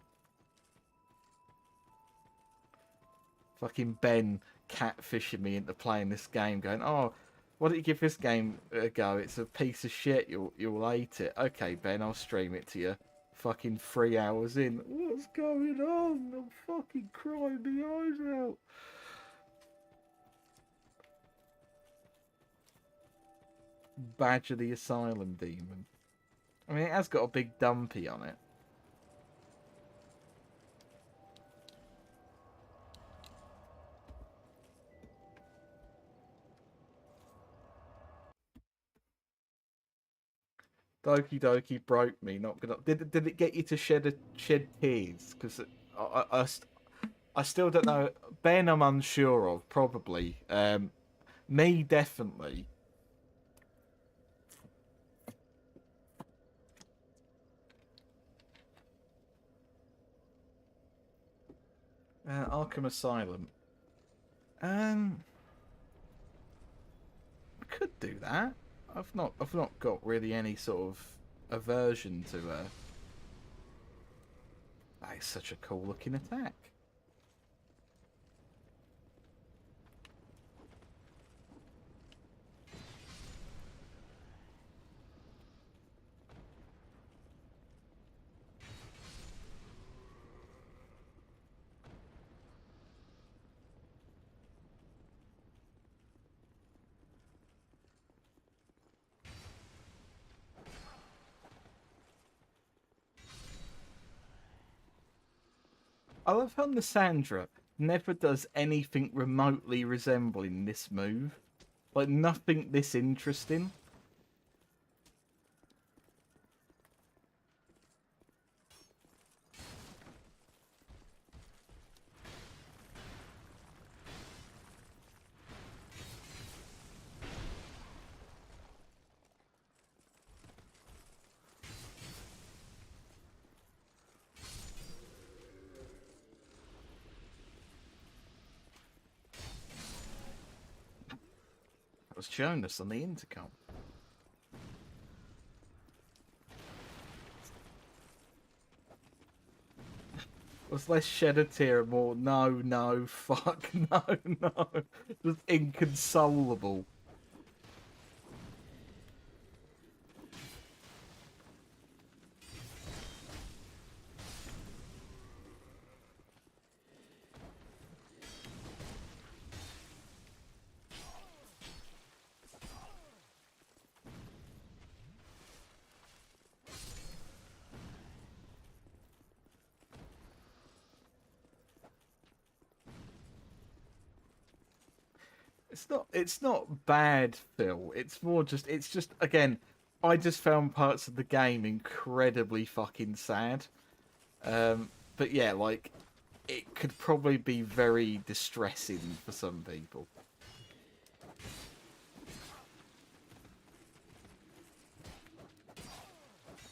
Fucking Ben catfishing me into playing this game, going, "Oh, why don't you give this game a go? It's a piece of shit. You'll hate it." Okay, Ben, I'll stream it to you. Fucking 3 hours in. What's going on? I'm fucking crying my eyes out. Badge of the Asylum Demon. I mean, it has got a big dumpy on it. Doki Doki broke me. Not gonna. Did it get you to shed tears? Because I still don't know. Ben, I'm unsure of. Probably. Me, definitely. Arkham Asylum. I could do that. I've not got really any sort of aversion to her. That is such a cool looking attack. I love how Lysandra never does anything remotely resembling this move. Like, nothing this interesting. was shown us on the intercom. Was less shed a tear and more no, fuck, no. Just inconsolable. It's not bad, Phil. It's more just again, I just found parts of the game incredibly fucking sad. But yeah, like it could probably be very distressing for some people.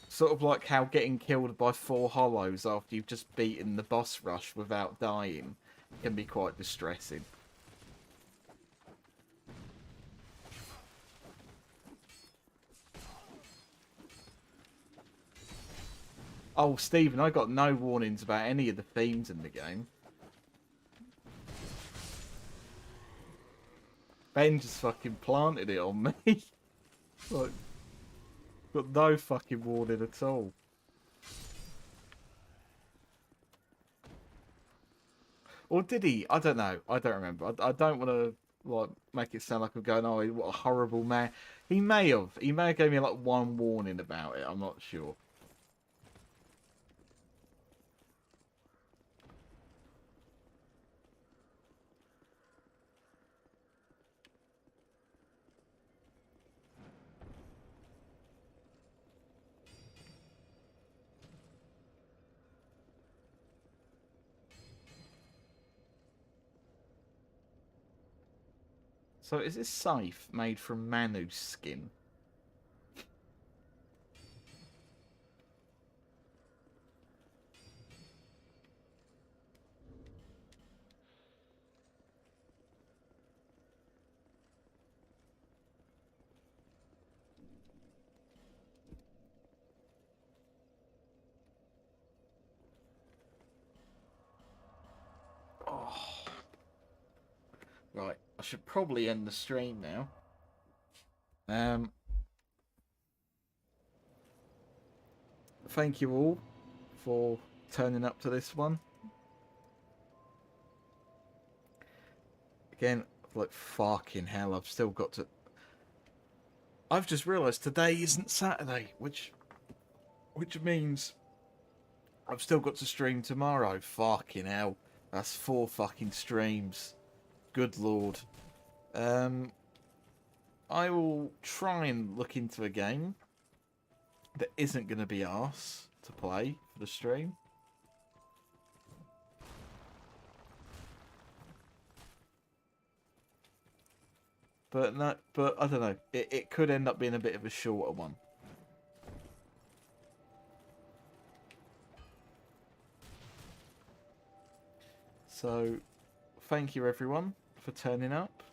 Sort of like how getting killed by 4 hollows after you've just beaten the boss rush without dying can be quite distressing. Oh, Stephen, I got no warnings about any of the themes in the game. Ben just fucking planted it on me. Like, got no fucking warning at all. Or did he? I don't know. I don't remember. I don't want to like make it sound like I'm going, oh, what a horrible man. He may have. He may have gave me like one warning about it. I'm not sure. So is this scythe made from Manu's skin? Oh. Right, I should probably end the stream now. Thank you all for turning up to this one. Again, like fucking hell, I've still got to... I've just realised today isn't Saturday, which means I've still got to stream tomorrow. Fucking hell, that's 4 fucking streams. Good lord. I will try and look into a game that isn't going to be arse to play for the stream. But no, but I don't know. It could end up being a bit of a shorter one. So, thank you everyone for turning up.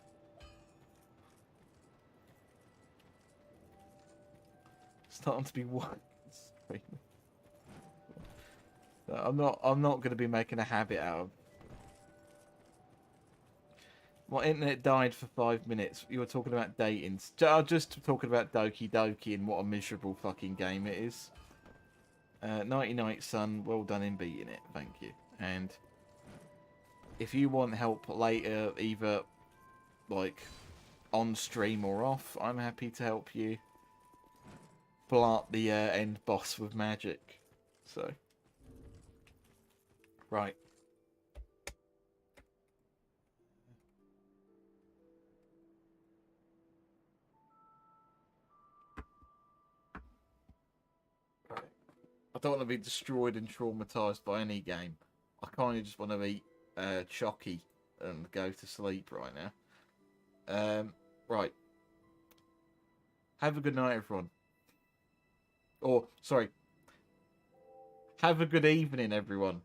Starting to be one. I'm not going to be making a habit out of. My internet died for 5 minutes. You were talking about dating. Just talking about Doki Doki and what a miserable fucking game it is. Nighty night, son. Well done in beating it. Thank you. And if you want help later, either like on stream or off, I'm happy to help you blunt the end boss with magic. So, right. I don't want to be destroyed and traumatized by any game. I kind of just want to eat chocky and go to sleep right now. Right. Have a good night, everyone. Or, sorry. Have a good evening, everyone.